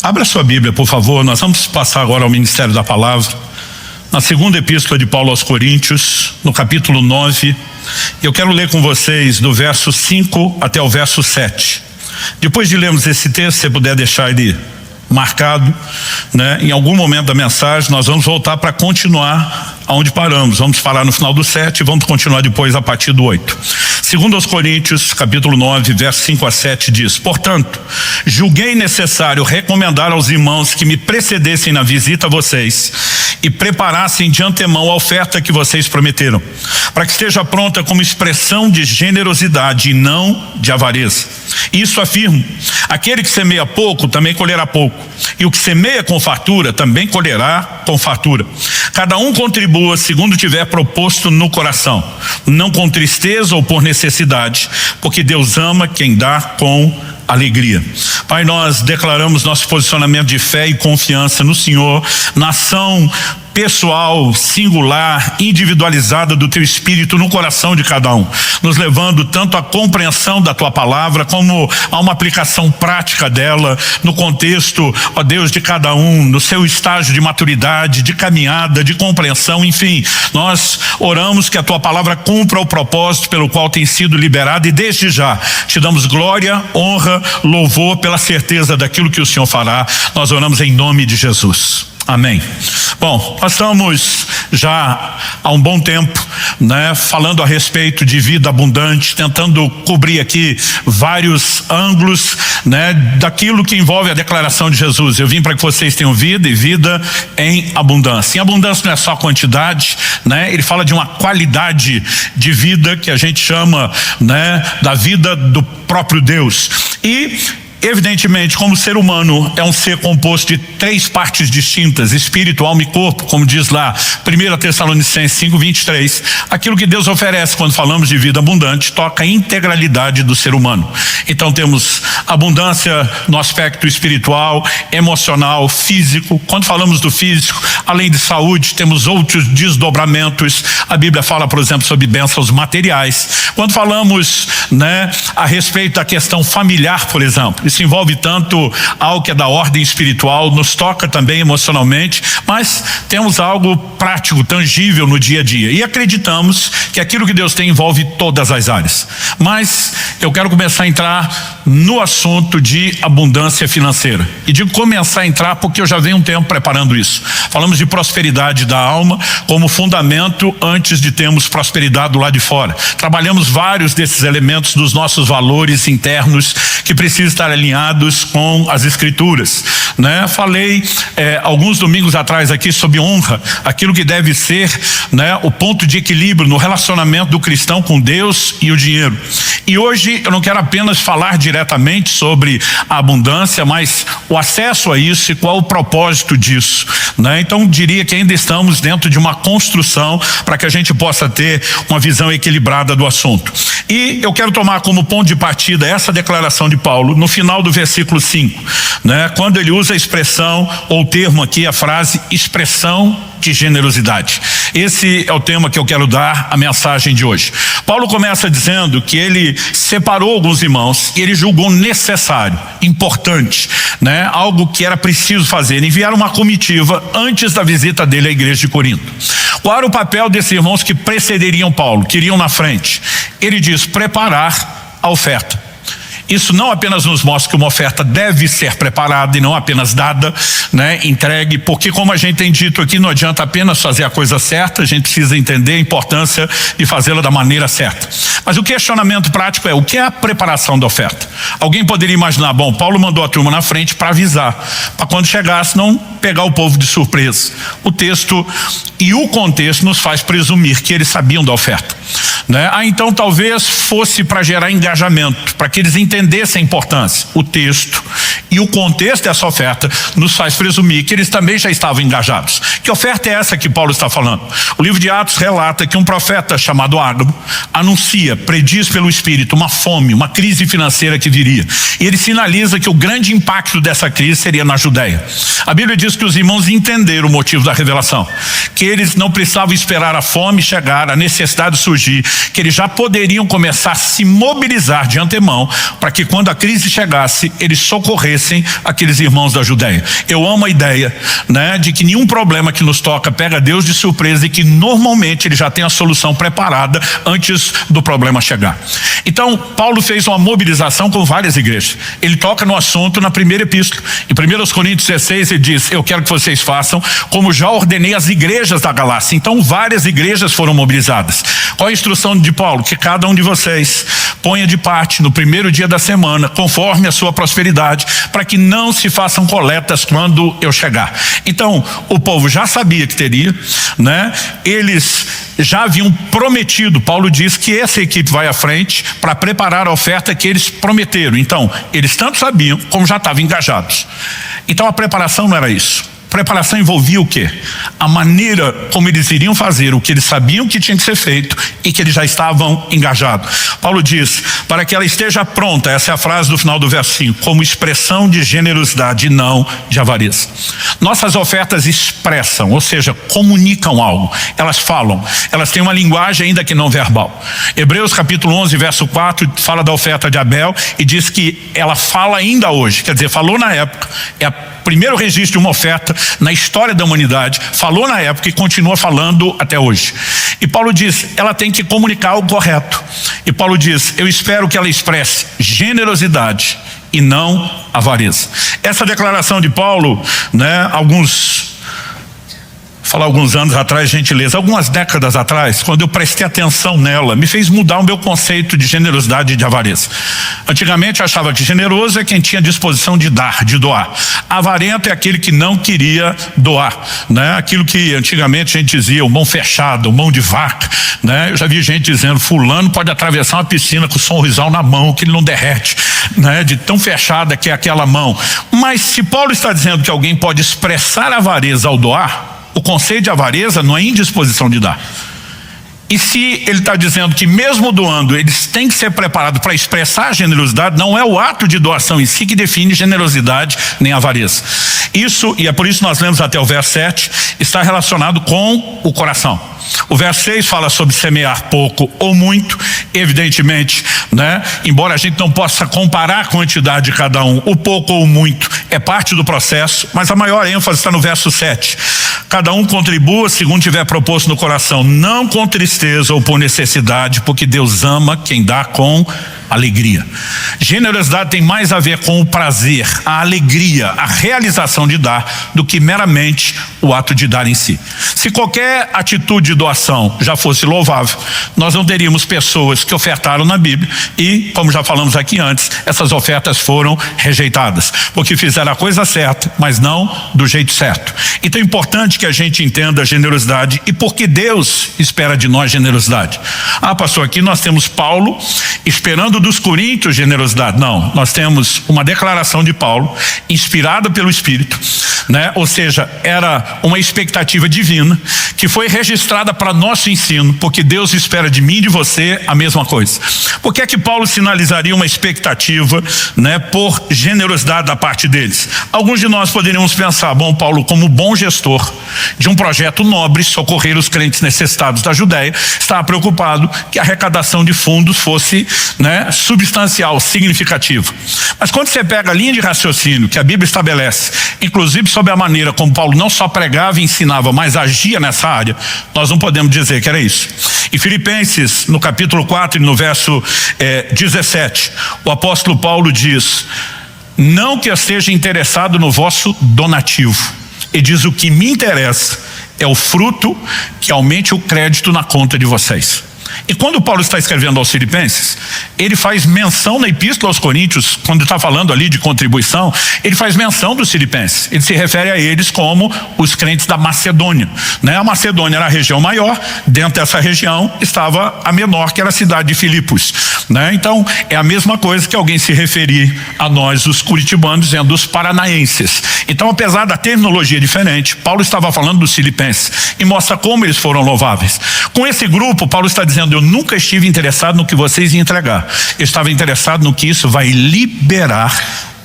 Abra sua Bíblia, por favor. Nós vamos passar agora ao Ministério da Palavra, na segunda epístola de Paulo aos Coríntios, no capítulo 9. Eu quero ler com vocês do verso 5 até o verso 7. Depois de lermos esse texto, se você puder deixar ele marcado, né? Em algum momento da mensagem nós vamos voltar para continuar aonde paramos. Vamos parar no final do 7 e vamos continuar depois a partir do 8. Segundo aos Coríntios, capítulo 9, verso 5 a 7 diz: portanto, julguei necessário recomendar aos irmãos que me precedessem na visita a vocês e preparassem de antemão a oferta que vocês prometeram, para que esteja pronta como expressão de generosidade e não de avareza. Isso afirmo: aquele que semeia pouco também colherá pouco, e o que semeia com fartura também colherá com fartura. Cada um contribua segundo tiver proposto no coração, não com tristeza ou por necessidade, porque Deus ama quem dá com alegria. Pai, nós declaramos nosso posicionamento de fé e confiança no Senhor, na ação pessoal, singular, individualizada do Teu Espírito no coração de cada um, nos levando tanto à compreensão da Tua Palavra como a uma aplicação prática dela no contexto, ó Deus, de cada um, no seu estágio de maturidade, de caminhada, de compreensão, enfim. Nós oramos que a Tua Palavra cumpra o propósito pelo qual tem sido liberada, e desde já Te damos glória, honra, louvor pela certeza daquilo que o Senhor fará. Nós oramos em nome de Jesus. Amém. Bom, nós estamos já há um bom tempo, né, falando a respeito de vida abundante, tentando cobrir aqui vários ângulos, né, daquilo que envolve a declaração de Jesus. Eu vim para que vocês tenham vida e vida em abundância. E abundância não é só quantidade, né? Ele fala de uma qualidade de vida que a gente chama, né, da vida do próprio Deus. E evidentemente, como o ser humano é um ser composto de 3 partes distintas, espírito, alma e corpo, como diz lá 1 Tessalonicenses 5:23, aquilo que Deus oferece quando falamos de vida abundante toca a integralidade do ser humano. Então temos abundância no aspecto espiritual, emocional, físico. Quando falamos do físico, além de saúde, temos outros desdobramentos. A Bíblia fala, por exemplo, sobre bênçãos materiais. Quando falamos, né, a respeito da questão familiar, por exemplo, isso envolve tanto algo que é da ordem espiritual, nos toca também emocionalmente, mas temos algo prático, tangível no dia a dia. E acreditamos que aquilo que Deus tem envolve todas as áreas. Mas eu quero começar a entrar no assunto de abundância financeira. E digo começar a entrar porque eu já venho um tempo preparando isso. Falamos de prosperidade da alma como fundamento antes de termos prosperidade do lado de fora. Trabalhamos vários desses elementos dos nossos valores internos que precisam estar alinhados com as Escrituras, né? Falei alguns domingos atrás aqui sobre honra, aquilo que deve ser, né, o ponto de equilíbrio no relacionamento do cristão com Deus e o dinheiro. E hoje eu não quero apenas falar diretamente sobre a abundância, mas o acesso a isso e qual o propósito disso, né? Então diria que ainda estamos dentro de uma construção para que a gente possa ter uma visão equilibrada do assunto. E eu quero tomar como ponto de partida essa declaração de Paulo no final do versículo 5, né? Quando ele usa a expressão, ou o termo aqui, a frase expressão de generosidade. Esse é o tema que eu quero dar a mensagem de hoje. Paulo começa dizendo que ele separou alguns irmãos e ele julgou necessário, importante, né, algo que era preciso fazer, enviar uma comitiva antes da visita dele à igreja de Corinto. Qual era o papel desses irmãos que precederiam Paulo, que iriam na frente? Ele diz: preparar a oferta. Isso não apenas nos mostra que uma oferta deve ser preparada e não apenas dada, né, entregue, porque como a gente tem dito aqui, não adianta apenas fazer a coisa certa, a gente precisa entender a importância de fazê-la da maneira certa. Mas o questionamento prático é: o que é a preparação da oferta? Alguém poderia imaginar, bom, Paulo mandou a turma na frente para avisar, para quando chegasse não pegar o povo de surpresa. O texto e o contexto nos faz presumir que eles sabiam da oferta, né? Então talvez fosse para gerar engajamento, para que eles entendessem a importância. O texto e o contexto dessa oferta nos faz presumir que eles também já estavam engajados. Que oferta é essa que Paulo está falando? O livro de Atos relata que um profeta chamado Ágabo anuncia, prediz pelo Espírito, uma fome, uma crise financeira que viria. E ele sinaliza que o grande impacto dessa crise seria na Judéia. A Bíblia diz que os irmãos entenderam o motivo da revelação, que eles não precisavam esperar a fome chegar, a necessidade surgir, que eles já poderiam começar a se mobilizar de antemão para que quando a crise chegasse, eles socorressem aqueles irmãos da Judéia. Eu amo a ideia, né, de que nenhum problema que nos toca pega Deus de surpresa e que normalmente ele já tem a solução preparada antes do problema chegar. Então, Paulo fez uma mobilização com várias igrejas. Ele toca no assunto na primeira epístola. Em 1 Coríntios 16 ele diz: eu quero que vocês façam como já ordenei às igrejas da Galácia. Então várias igrejas foram mobilizadas. Qual a instrução de Paulo? Que cada um de vocês ponha de parte no primeiro dia da semana, conforme a sua prosperidade, para que não se façam coletas quando eu chegar. Então o povo já sabia que teria, né? Eles já haviam prometido. Paulo diz que essa equipe vai à frente para preparar a oferta que eles prometeram. Então eles tanto sabiam como já estavam engajados. Então a preparação não era isso. Preparação envolvia o quê? A maneira como eles iriam fazer o que eles sabiam que tinha que ser feito e que eles já estavam engajados. Paulo diz: para que ela esteja pronta, essa é a frase do final do verso 5, como expressão de generosidade e não de avareza. Nossas ofertas expressam, ou seja, comunicam algo. Elas falam, elas têm uma linguagem ainda que não verbal. Hebreus capítulo 11, verso 4, fala da oferta de Abel e diz que ela fala ainda hoje, quer dizer, falou na época, é a primeiro registro de uma oferta na história da humanidade, falou na época e continua falando até hoje. E Paulo diz, ela tem que comunicar o correto. E Paulo diz, eu espero que ela expresse generosidade e não avareza. Essa declaração de Paulo, né, alguns anos atrás, gentileza, algumas décadas atrás, quando eu prestei atenção nela, me fez mudar o meu conceito de generosidade e de avareza. Antigamente eu achava que generoso é quem tinha disposição de dar, de doar. Avarento é aquele que não queria doar, né? Aquilo que antigamente a gente dizia, o mão fechada, o mão de vaca, né? Eu já vi gente dizendo, fulano pode atravessar uma piscina com o sorrisal na mão, que ele não derrete, né? De tão fechada que é aquela mão. Mas se Paulo está dizendo que alguém pode expressar avareza ao doar, o conceito de avareza não é indisposição de dar. E se ele está dizendo que mesmo doando, eles têm que ser preparados para expressar a generosidade, não é o ato de doação em si que define generosidade nem avareza. Isso, e é por isso que nós lemos até o verso 7, está relacionado com o coração. O verso 6 fala sobre semear pouco ou muito, evidentemente, né? Embora a gente não possa comparar a quantidade de cada um, o pouco ou o muito é parte do processo, mas a maior ênfase está no verso 7. Cada um contribua segundo tiver proposto no coração, não com tristeza ou por necessidade, porque Deus ama quem dá com alegria. Generosidade tem mais a ver com o prazer, a alegria, a realização de dar, do que meramente o ato de dar em si. Se qualquer atitude de doação já fosse louvável, nós não teríamos pessoas que ofertaram na Bíblia e, como já falamos aqui antes, essas ofertas foram rejeitadas, porque fizeram a coisa certa, mas não do jeito certo. Então é importante que a gente entenda a generosidade e por que Deus espera de nós generosidade. Ah, pastor, aqui nós temos Paulo esperando dos coríntios generosidade. Não, nós temos uma declaração de Paulo inspirada pelo Espírito, né? Ou seja, era uma expectativa divina que foi registrada para nosso ensino, porque Deus espera de mim e de você a mesma coisa. Por que é que Paulo sinalizaria uma expectativa, né, por generosidade da parte deles? Alguns de nós poderíamos pensar, bom, Paulo, como bom gestor de um projeto nobre, socorrer os crentes necessitados da Judéia, estava preocupado que a arrecadação de fundos fosse, né, substancial, significativa. Mas quando você pega a linha de raciocínio que a Bíblia estabelece, inclusive sobre a maneira como Paulo não só pregava e ensinava, mas agia nessa área, nós não podemos dizer que era isso. Em Filipenses, no capítulo 4 e no verso 17, o apóstolo Paulo diz, não que eu esteja interessado no vosso donativo. Ele diz, o que me interessa é o fruto que aumente o crédito na conta de vocês. E quando Paulo está escrevendo aos Filipenses, ele faz menção na epístola aos Coríntios, quando está falando ali de contribuição, ele faz menção dos Filipenses. Ele se refere a eles como os crentes da Macedônia, né? A Macedônia era a região maior, dentro dessa região estava a menor, que era a cidade de Filipos, né? Então é a mesma coisa que alguém se referir a nós, os curitibanos, dizendo os paranaenses. Então, apesar da terminologia diferente, Paulo estava falando dos Filipenses e mostra como eles foram louváveis. Com esse grupo, Paulo está dizendo, eu nunca estive interessado no que vocês iam entregar. Eu estava interessado no que isso vai liberar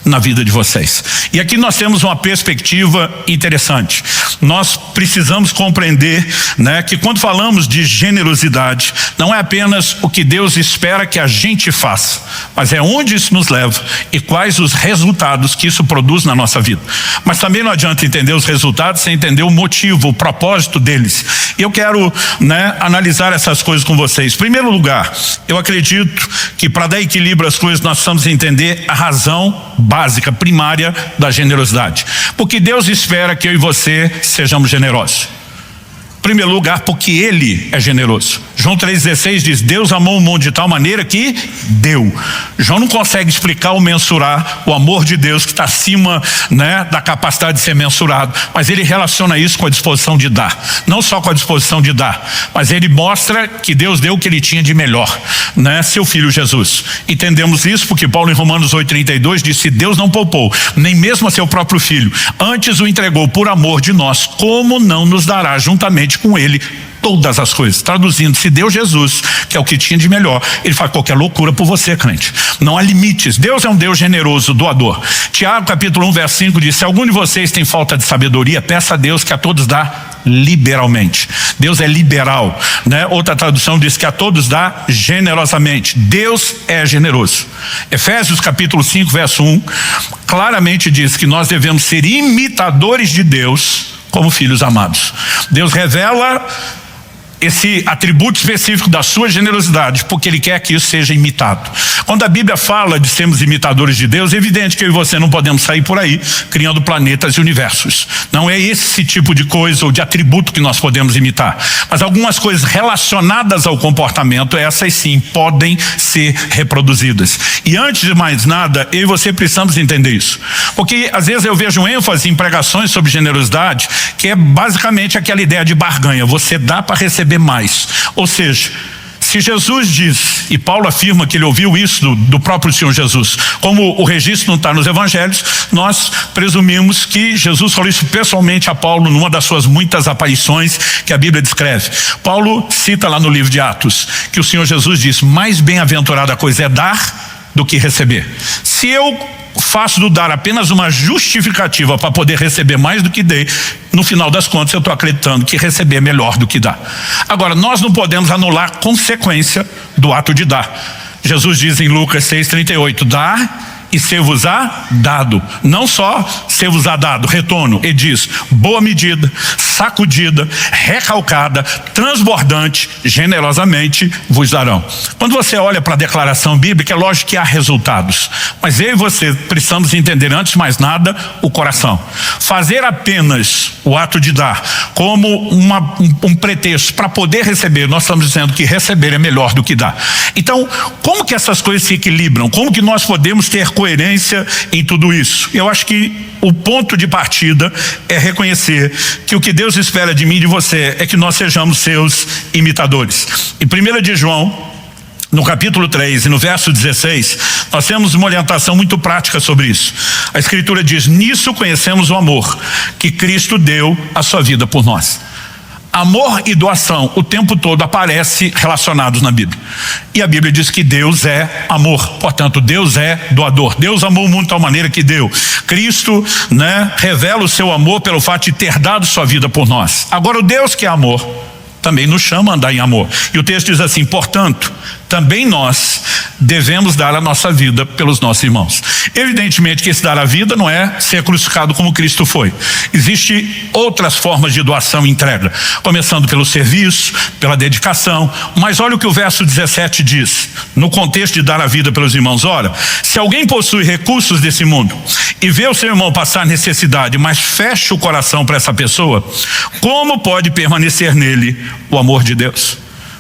na vida de vocês. E aqui nós temos uma perspectiva interessante. Nós precisamos compreender, né, que quando falamos de generosidade, não é apenas o que Deus espera que a gente faça, mas é onde isso nos leva e quais os resultados que isso produz na nossa vida. Mas também não adianta entender os resultados sem entender o motivo, o propósito deles. E eu quero, né, analisar essas coisas com vocês. Em primeiro lugar, eu acredito que para dar equilíbrio às coisas nós precisamos entender a razão básica, primária da generosidade. Porque Deus espera que eu e você sejamos generosos. Em primeiro lugar, porque Ele é generoso. João 3,16 diz: Deus amou o mundo de tal maneira que deu. João não consegue explicar ou mensurar o amor de Deus que está acima, né, da capacidade de ser mensurado, mas ele relaciona isso com a disposição de dar. Não só com a disposição de dar, mas ele mostra que Deus deu o que ele tinha de melhor, né, seu Filho Jesus. Entendemos isso porque Paulo em Romanos 8,32 disse: Deus não poupou nem mesmo a seu próprio Filho, antes o entregou por amor de nós, como não nos dará juntamente com ele todas as coisas. Traduzindo, se deu Jesus, que é o que tinha de melhor, ele faz qualquer loucura por você, crente. Não há limites. Deus é um Deus generoso, doador. Tiago capítulo 1 verso 5 diz: se algum de vocês tem falta de sabedoria, peça a Deus que a todos dá liberalmente. Deus é liberal, né? Outra tradução diz que a todos dá generosamente. Deus é generoso. Efésios capítulo 5 verso 1 claramente diz que nós devemos ser imitadores de Deus como filhos amados. Deus revela esse atributo específico da sua generosidade, porque Ele quer que isso seja imitado. Quando a Bíblia fala de sermos imitadores de Deus, é evidente que eu e você não podemos sair por aí criando planetas e universos. Não é esse tipo de coisa ou de atributo que nós podemos imitar. Mas algumas coisas relacionadas ao comportamento, essas sim podem ser reproduzidas. E antes de mais nada, eu e você precisamos entender isso. Porque às vezes eu vejo ênfase em pregações sobre generosidade, que é basicamente aquela ideia de barganha. Você dá para receber mais. Ou seja, se Jesus diz, e Paulo afirma que ele ouviu isso do próprio Senhor Jesus, como o registro não está nos evangelhos, nós presumimos que Jesus falou isso pessoalmente a Paulo numa das suas muitas aparições que a Bíblia descreve. Paulo cita lá no livro de Atos que o Senhor Jesus diz: mais bem-aventurada coisa é dar do que receber. Se eu faço do dar apenas uma justificativa para poder receber mais do que dei, no final das contas eu estou acreditando que receber é melhor do que dar. Agora, nós não podemos anular a consequência do ato de dar. Jesus diz em Lucas 6,38: dar e ser-vos-á dado. Não só ser-vos-á dado, retorno. Ele diz: boa medida, sacudida, recalcada, transbordante, generosamente vos darão. Quando você olha para a declaração bíblica, é lógico que há resultados, mas eu e você precisamos entender, antes de mais nada, o coração. Fazer apenas o ato de dar como um pretexto para poder receber, nós estamos dizendo que receber é melhor do que dar. Então, como que essas coisas se equilibram? Como que nós podemos ter coerência em tudo isso? Eu acho que o ponto de partida é reconhecer que o que Deus espera de mim e de você é que nós sejamos seus imitadores. Em 1 de João, no capítulo 3 e no verso 16, nós temos uma orientação muito prática sobre isso. A Escritura diz: nisso conhecemos o amor que Cristo deu a sua vida por nós. Amor e doação o tempo todo aparecem relacionados na Bíblia. E a Bíblia diz que Deus é amor. Portanto, Deus é doador. Deus amou o mundo de tal maneira que deu. Cristo, né, revela o seu amor pelo fato de ter dado sua vida por nós. Agora, o Deus que é amor também nos chama a andar em amor. E o texto diz assim: portanto, também nós devemos dar a nossa vida pelos nossos irmãos. Evidentemente que esse dar a vida não é ser crucificado como Cristo foi. Existem outras formas de doação e entrega, começando pelo serviço, pela dedicação. Mas olha o que o verso 17 diz, no contexto de dar a vida pelos irmãos. Ora, se alguém possui recursos desse mundo e vê o seu irmão passar necessidade, mas fecha o coração para essa pessoa, como pode permanecer nele o amor de Deus?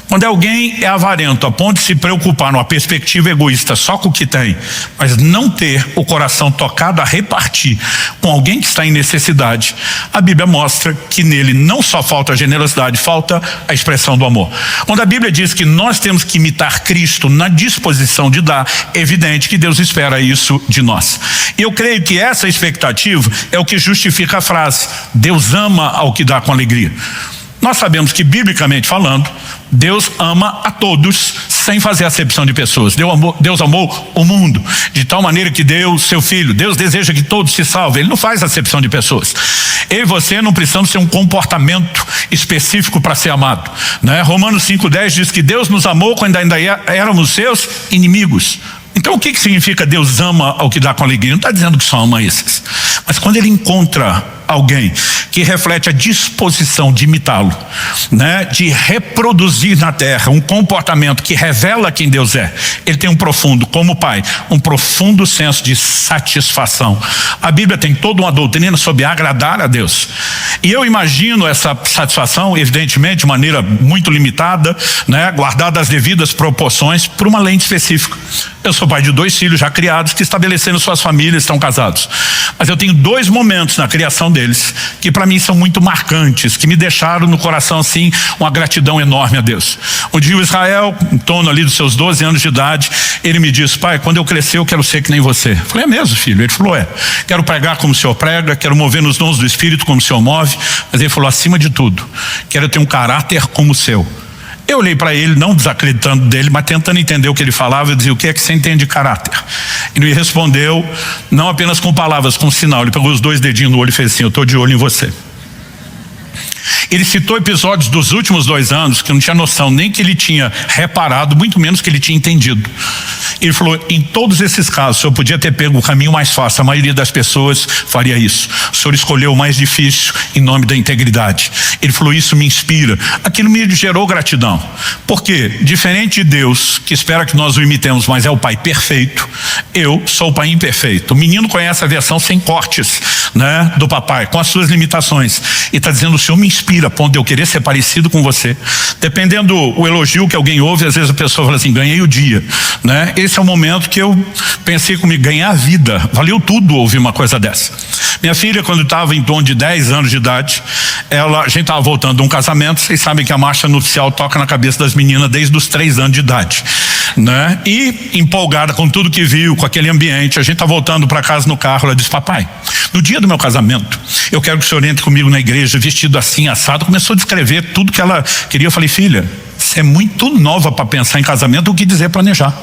Quando alguém é avarento a ponto de se preocupar numa perspectiva egoísta só com o que tem, mas não ter o coração tocado a repartir com alguém que está em necessidade, a Bíblia mostra que nele não só falta a generosidade, falta a expressão do amor. Quando a Bíblia diz que nós temos que imitar Cristo na disposição de dar, é evidente que Deus espera isso de nós. E eu creio que essa expectativa é o que justifica a frase: Deus ama ao que dá com alegria. Nós sabemos que, biblicamente falando, Deus ama a todos sem fazer acepção de pessoas. Deus amou o mundo de tal maneira que deu seu Filho. Deus deseja que todos se salvem. Ele não faz acepção de pessoas. Eu e você não precisamos ter um comportamento específico para ser amado, né? Romanos 5,10 diz que Deus nos amou quando ainda éramos seus inimigos. Então o que significa Deus ama ao que dá com alegria? Não está dizendo que só ama esses, mas quando ele encontra alguém que reflete a disposição de imitá-lo, né, de reproduzir na terra um comportamento que revela quem Deus é, ele tem um profundo, como pai, um profundo senso de satisfação. A Bíblia tem toda uma doutrina sobre agradar a Deus, e eu imagino essa satisfação, evidentemente de maneira muito limitada, né, guardada as devidas proporções, por uma lente específica. Eu sou pai de 2 filhos já criados, que estabeleceram suas famílias, estão casados, mas eu tenho 2 momentos na criação deles que para mim são muito marcantes, que me deixaram no coração assim uma gratidão enorme a Deus. Um dia o Israel, em torno ali dos seus 12 anos de idade, ele me disse: pai, quando eu crescer eu quero ser que nem você. Eu falei: é mesmo, filho? Ele falou: quero pregar como o senhor prega, quero mover nos dons do Espírito como o senhor move, mas ele falou: acima de tudo, quero ter um caráter como o seu. Eu olhei para ele, não desacreditando dele, mas tentando entender o que ele falava. Eu dizia: o que é que você entende de caráter? Ele me respondeu, não apenas com palavras, com sinal. Ele pegou os 2 dedinhos no olho e fez assim: eu estou de olho em você. Ele citou episódios dos últimos 2 anos que eu não tinha noção nem que ele tinha reparado, muito menos que ele tinha entendido. Ele falou: em todos esses casos, o senhor podia ter pego o caminho mais fácil, a maioria das pessoas faria isso. O senhor escolheu o mais difícil em nome da integridade. Ele falou: isso me inspira. Aquilo me gerou gratidão. Porque, diferente de Deus, que espera que nós o imitemos, mas é o pai perfeito, eu sou o pai imperfeito. O menino conhece a versão sem cortes, né, do papai, com as suas limitações, e está dizendo: o senhor me inspira a ponto de eu querer ser parecido com você. Dependendo o elogio que alguém ouve, às vezes a pessoa fala assim: ganhei o dia, né? Esse é o momento que eu pensei comigo: ganhar a vida, valeu tudo ouvir uma coisa dessa. Minha filha, quando estava em torno de 10 anos de idade, a gente estava voltando de um casamento. Vocês sabem que a marcha nupcial toca na cabeça das meninas desde os 3 anos de idade, né? E empolgada com tudo que viu, com aquele ambiente, a gente está voltando para casa no carro. Ela disse: papai, no dia do meu casamento, eu quero que o senhor entre comigo na igreja vestido assim, assado. Começou a descrever tudo que ela queria. Eu falei: filha, você é muito nova para pensar em casamento, o que dizer planejar,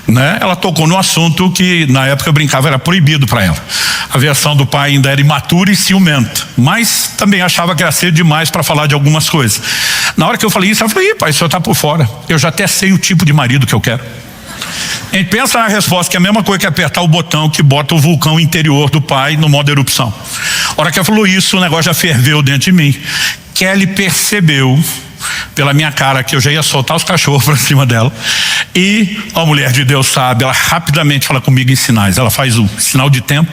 né? Ela tocou no assunto que na época eu brincava, era proibido para ela. A versão do pai ainda era imatura e ciumenta, mas também achava que era cedo demais para falar de algumas coisas. Na hora que eu falei isso, ela falou: ih, pai, o senhor está por fora, eu já até sei o tipo de marido que eu quero. A gente pensa na resposta, que é a mesma coisa que apertar o botão que bota o vulcão interior do pai no modo erupção. A hora que ela falou isso, o negócio já ferveu dentro de mim. Kelly percebeu pela minha cara que eu já ia soltar os cachorros para cima dela, e a mulher de Deus sabe, ela rapidamente fala comigo em sinais. Ela faz o sinal de tempo,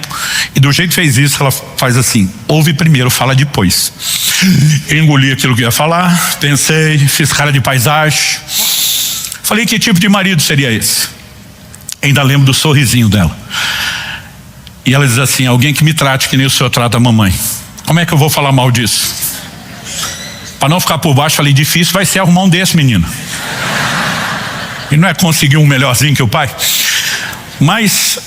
e do jeito que fez isso, ela faz assim: ouve primeiro, fala depois. Eu engoli aquilo que ia falar, pensei, fiz cara de paisagem, falei: que tipo de marido seria esse? Ainda lembro do sorrisinho dela. E ela diz assim: alguém que me trate que nem o senhor trata a mamãe. Como é que eu vou falar mal disso? Para não ficar por baixo, falei: difícil vai ser arrumar um desse, menino. E não é conseguir um melhorzinho que o pai. Mas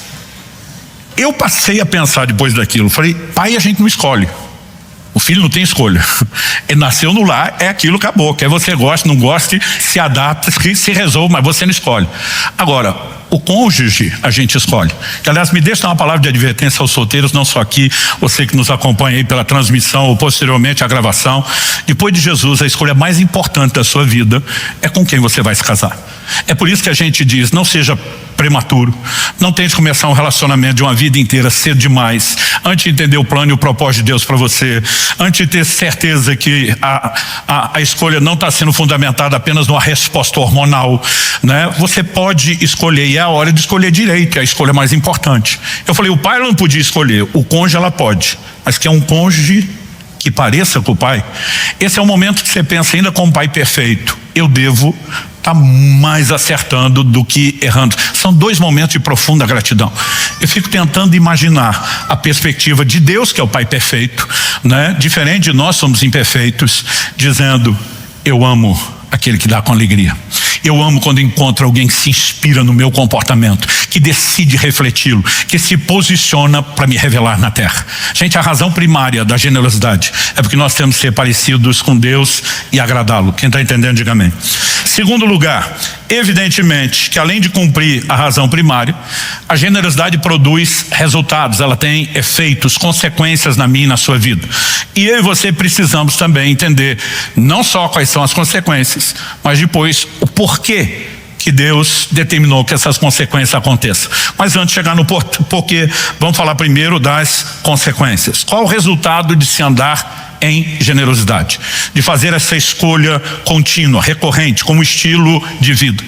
eu passei a pensar depois daquilo. Falei: pai a gente não escolhe. O filho não tem escolha. Ele nasceu no lar, é aquilo, acabou. Quer você goste, não goste, se adapta, se resolve, mas você não escolhe. Agora, o cônjuge a gente escolhe. Que, aliás, me deixa dar uma palavra de advertência aos solteiros, não só aqui, você que nos acompanha aí pela transmissão ou posteriormente a gravação. Depois de Jesus, a escolha mais importante da sua vida é com quem você vai se casar. É por isso que a gente diz: não seja prematuro, não tente começar um relacionamento de uma vida inteira cedo demais, antes de entender o plano e o propósito de Deus para você, antes de ter certeza que a escolha não está sendo fundamentada apenas numa resposta hormonal, né? Você pode escolher, e é a hora de escolher direito, é a escolha mais importante. Eu falei: o pai não podia escolher, o cônjuge ela pode, mas que é um cônjuge que pareça com o pai. Esse é o momento que você pensa, ainda como pai perfeito, eu devo estar mais acertando do que errando. São 2 momentos de profunda gratidão. Eu fico tentando imaginar a perspectiva de Deus, que é o pai perfeito, né? Diferente de nós, somos imperfeitos, dizendo: eu amo aquele que dá com alegria. Eu amo quando encontro alguém que se inspira no meu comportamento, que decide refleti-lo, que se posiciona para me revelar na terra. Gente, a razão primária da generosidade é porque nós temos que ser parecidos com Deus e agradá-lo. Quem está entendendo, diga amém. Segundo lugar, evidentemente que além de cumprir a razão primária, a generosidade produz resultados, ela tem efeitos, consequências na minha e na sua vida. E eu e você precisamos também entender não só quais são as consequências, mas depois o porquê que Deus determinou que essas consequências aconteçam. Mas antes de chegar no porquê, vamos falar primeiro das consequências. Qual o resultado de se andar em generosidade? De fazer essa escolha contínua, recorrente, como estilo de vida.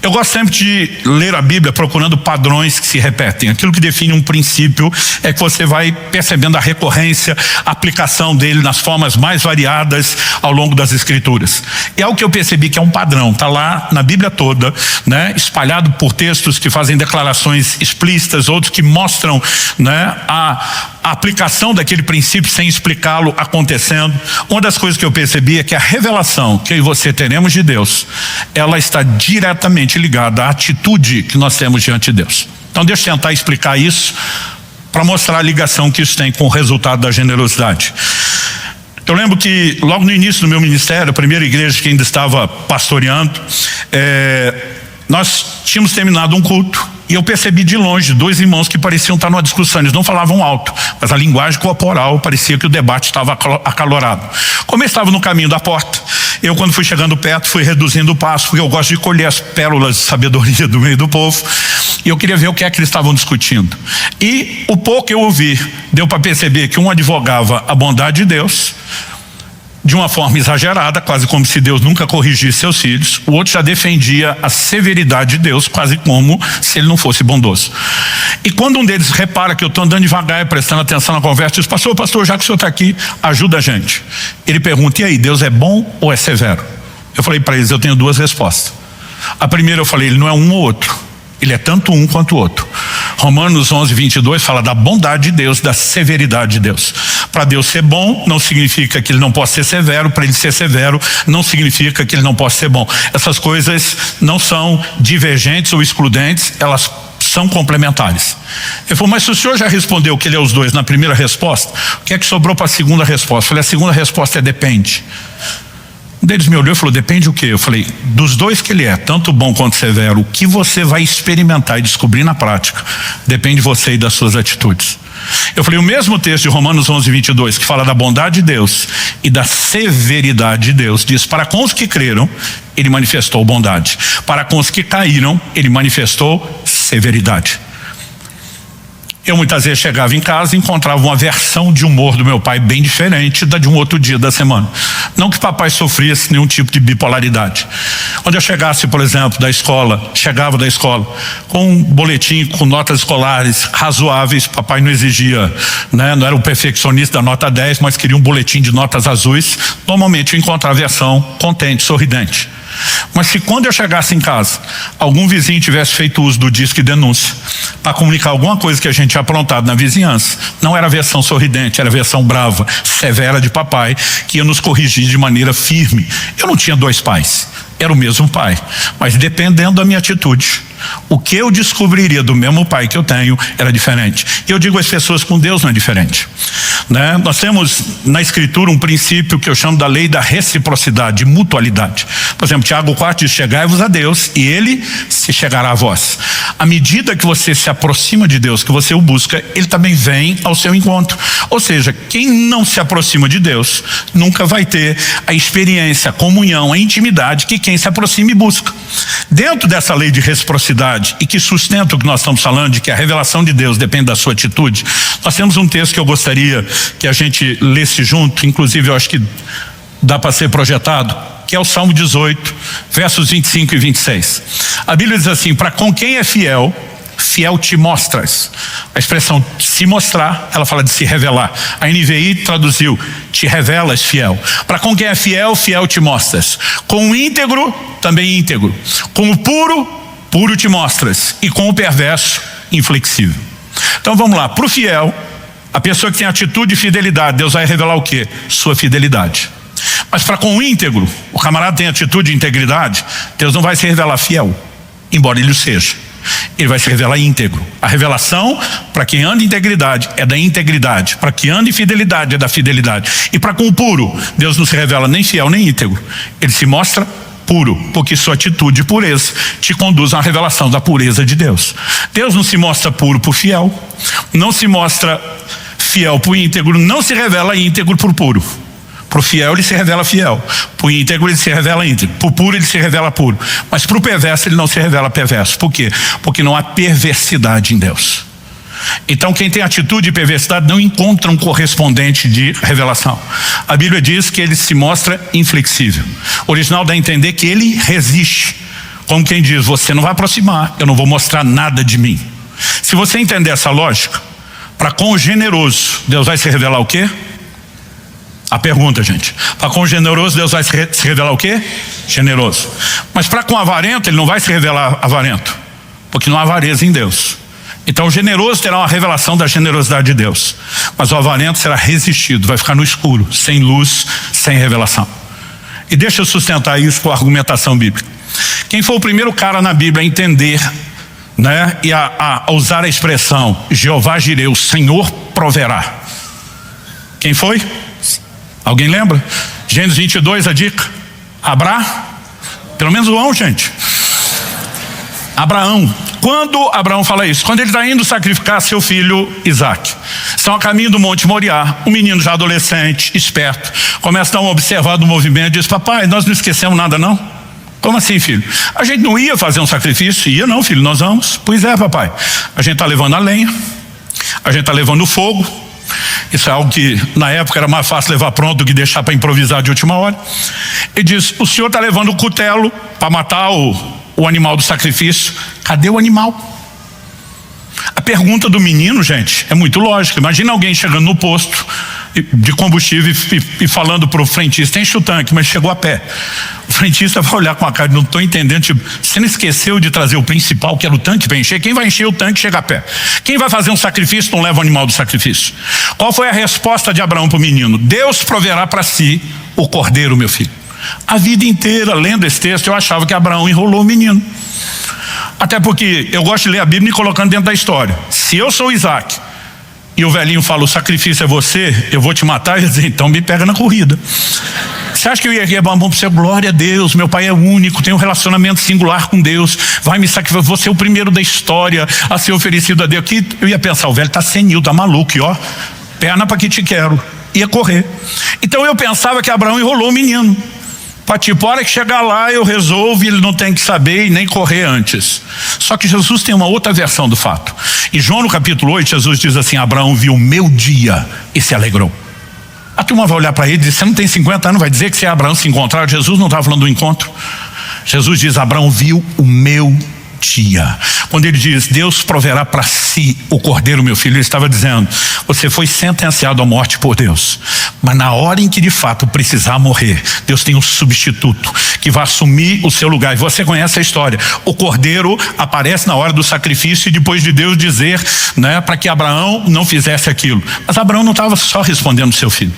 Eu gosto sempre de ler a Bíblia procurando padrões que se repetem. Aquilo que define um princípio é que você vai percebendo a recorrência, a aplicação dele nas formas mais variadas ao longo das Escrituras. E é o que eu percebi que é um padrão, está lá na Bíblia toda, né, espalhado por textos que fazem declarações explícitas, outros que mostram, né, a aplicação daquele princípio sem explicá-lo acontecendo. Uma das coisas que eu percebi é que a revelação que eu e você teremos de Deus, ela está diretamente ligada à atitude que nós temos diante de Deus. Então deixa eu tentar explicar isso para mostrar a ligação que isso tem com o resultado da generosidade. Eu lembro que logo no início do meu ministério, a primeira igreja que ainda estava pastoreando, nós tínhamos terminado um culto e eu percebi de longe dois irmãos que pareciam estar numa discussão. Eles não falavam alto, mas a linguagem corporal parecia que o debate estava acalorado. Como eu estava no caminho da porta, eu, quando fui chegando perto, fui reduzindo o passo, porque eu gosto de colher as pérolas de sabedoria do meio do povo, e eu queria ver o que é que eles estavam discutindo. E o pouco que eu ouvi, deu para perceber que um advogava a bondade de Deus de uma forma exagerada, quase como se Deus nunca corrigisse seus filhos. O outro já defendia a severidade de Deus, quase como se ele não fosse bondoso. E quando um deles repara que eu estou andando devagar e prestando atenção na conversa, diz: pastor, já que o senhor está aqui, ajuda a gente. Ele pergunta: e aí, Deus é bom ou é severo? Eu falei para eles: eu tenho duas respostas. A primeira eu falei: ele não é um ou outro, ele é tanto um quanto o outro. Romanos 11:22 fala da bondade de Deus, da severidade de Deus. Para Deus ser bom não significa que ele não possa ser severo, para ele ser severo não significa que ele não possa ser bom. Essas coisas não são divergentes ou excludentes, elas são complementares. Ele falou: mas se o senhor já respondeu que ele é os dois na primeira resposta, o que é que sobrou para a segunda resposta? Eu falei: a segunda resposta é depende. Um deles me olhou e falou: depende o quê? Eu falei: dos dois que ele é, tanto bom quanto severo, o que você vai experimentar e descobrir na prática, depende de você e das suas atitudes. Eu falei: o mesmo texto de Romanos 11:22, que fala da bondade de Deus e da severidade de Deus, diz: para com os que creram, ele manifestou bondade. Para com os que caíram, ele manifestou severidade. Eu muitas vezes chegava em casa e encontrava uma versão de humor do meu pai bem diferente da de um outro dia da semana. Não que papai sofresse nenhum tipo de bipolaridade. Quando eu chegasse, por exemplo, chegava da escola com um boletim com notas escolares razoáveis, papai não exigia, né, não era o perfeccionista da nota 10, mas queria um boletim de notas azuis. Normalmente eu encontrava a versão contente, sorridente. Mas se quando eu chegasse em casa, algum vizinho tivesse feito uso do disque denúncia para comunicar alguma coisa que a gente tinha aprontado na vizinhança, não era a versão sorridente, era a versão brava, severa de papai, que ia nos corrigir de maneira firme. Eu não tinha dois pais, era o mesmo pai, mas dependendo da minha atitude, o que eu descobriria do mesmo pai que eu tenho era diferente. E eu digo às pessoas: com Deus não é diferente, né? Nós temos na Escritura um princípio que eu chamo da lei da reciprocidade, mutualidade. Por exemplo, Tiago 4 diz: chegai-vos a Deus e ele se chegará a vós. À medida que você se aproxima de Deus, que você o busca, ele também vem ao seu encontro. Ou seja, quem não se aproxima de Deus nunca vai ter a experiência, a comunhão, a intimidade que quem se aproxima e busca. Dentro dessa lei de reciprocidade, e que sustenta o que nós estamos falando, de que a revelação de Deus depende da sua atitude, nós temos um texto que eu gostaria que a gente lesse junto, inclusive eu acho que dá para ser projetado, que é o Salmo 18, versos 25 e 26. A Bíblia diz assim: para com quem é fiel, fiel te mostras. A expressão se mostrar, ela fala de se revelar. A NVI traduziu: te revelas fiel. Para com quem é fiel, fiel te mostras. Com o íntegro, também íntegro. Com o puro, puro te mostras. E com o perverso, inflexível. Então vamos lá, para o fiel, a pessoa que tem atitude de fidelidade, Deus vai revelar o quê? Sua fidelidade. Mas para com o íntegro, o camarada tem atitude de integridade, Deus não vai se revelar fiel, embora ele o seja. Ele vai se revelar íntegro. A revelação, para quem anda em integridade, é da integridade. Para quem anda em fidelidade, é da fidelidade. E para com o puro, Deus não se revela nem fiel nem íntegro. Ele se mostra puro, porque sua atitude de pureza te conduz à revelação da pureza de Deus. Deus não se mostra puro por fiel, não se mostra fiel por íntegro, não se revela íntegro por puro. Para o fiel ele se revela fiel, para o íntegro ele se revela íntegro, para o puro ele se revela puro, mas para o perverso ele não se revela perverso. Por quê? Porque não há perversidade em Deus. Então quem tem atitude de perversidade não encontra um correspondente de revelação. A Bíblia diz que ele se mostra inflexível. O original dá a entender que ele resiste, como quem diz, você não vai aproximar, eu não vou mostrar nada de mim. Se você entender essa lógica, para com o generoso Deus vai se revelar o quê? A pergunta, gente, para com o generoso Deus vai se revelar o quê? Generoso. Mas para com o avarento ele não vai se revelar avarento, porque não há avareza em Deus. Então o generoso terá uma revelação da generosidade de Deus, mas o avarento será resistido, vai ficar no escuro, sem luz, sem revelação. E deixa eu sustentar isso com a argumentação bíblica. Quem foi o primeiro cara na Bíblia a entender, né, e a usar a expressão Jeová Jireh, o Senhor proverá? Quem foi? Alguém lembra? Gênesis 22, a dica. Pelo menos o ão, gente. Abraão. Quando Abraão fala isso? Quando ele está indo sacrificar seu filho Isaac. Estão a caminho do Monte Moriá. Um menino já adolescente, esperto, começa a dar uma observada do movimento e diz: papai, nós não esquecemos nada não? Como assim, filho? A gente não ia fazer um sacrifício? Ia não, filho, nós vamos. Pois é, papai. A gente está levando a lenha, a gente está levando o fogo. Isso é algo que na época era mais fácil levar pronto do que deixar para improvisar de última hora. Ele diz: o senhor está levando o cutelo para matar o animal do sacrifício. Cadê o animal? A pergunta do menino, gente, é muito lógica. Imagina alguém chegando no posto de combustível e falando para o frentista: enche o tanque, mas chegou a pé. O frentista vai olhar com a cara: não estou entendendo, tipo, você não esqueceu de trazer o principal, que era o tanque para encher? Quem vai encher o tanque chega a pé. Quem vai fazer um sacrifício não leva o animal do sacrifício. Qual foi a resposta de Abraão para o menino? Deus proverá para si o cordeiro, meu filho. A vida inteira, lendo esse texto, eu achava que Abraão enrolou o menino. Até porque eu gosto de ler a Bíblia e colocando dentro da história. Se eu sou Isaac e o velhinho fala: o sacrifício é você, eu vou te matar, eu ia dizer: então me pega na corrida. Você acha que eu ia quebrar a mão para você? Glória a Deus, meu pai é único, tem um relacionamento singular com Deus, vai me sacrificar, vou ser o primeiro da história a ser oferecido a Deus. Que eu ia pensar: o velho está senil, está maluco, e ó, perna para que te quero. Ia correr. Então eu pensava que Abraão enrolou o menino. Para tipo, a hora que chegar lá eu resolvo, e ele não tem que saber e nem correr antes. Só que Jesus tem uma outra versão do fato. Em João no capítulo 8, Jesus diz assim: Abraão viu o meu dia e se alegrou. A turma vai olhar para ele e diz: você não tem 50 anos, vai dizer que você é Abraão se encontrar? Jesus não estava falando do encontro. Jesus diz: Abraão viu o meu dia. Quando ele diz: Deus proverá para si o cordeiro, meu filho, ele estava dizendo: você foi sentenciado à morte por Deus, mas na hora em que de fato precisar morrer, Deus tem um substituto que vai assumir o seu lugar. E você conhece a história: o cordeiro aparece na hora do sacrifício, e depois de Deus dizer, né, para que Abraão não fizesse aquilo. Mas Abraão não estava só respondendo seu filho.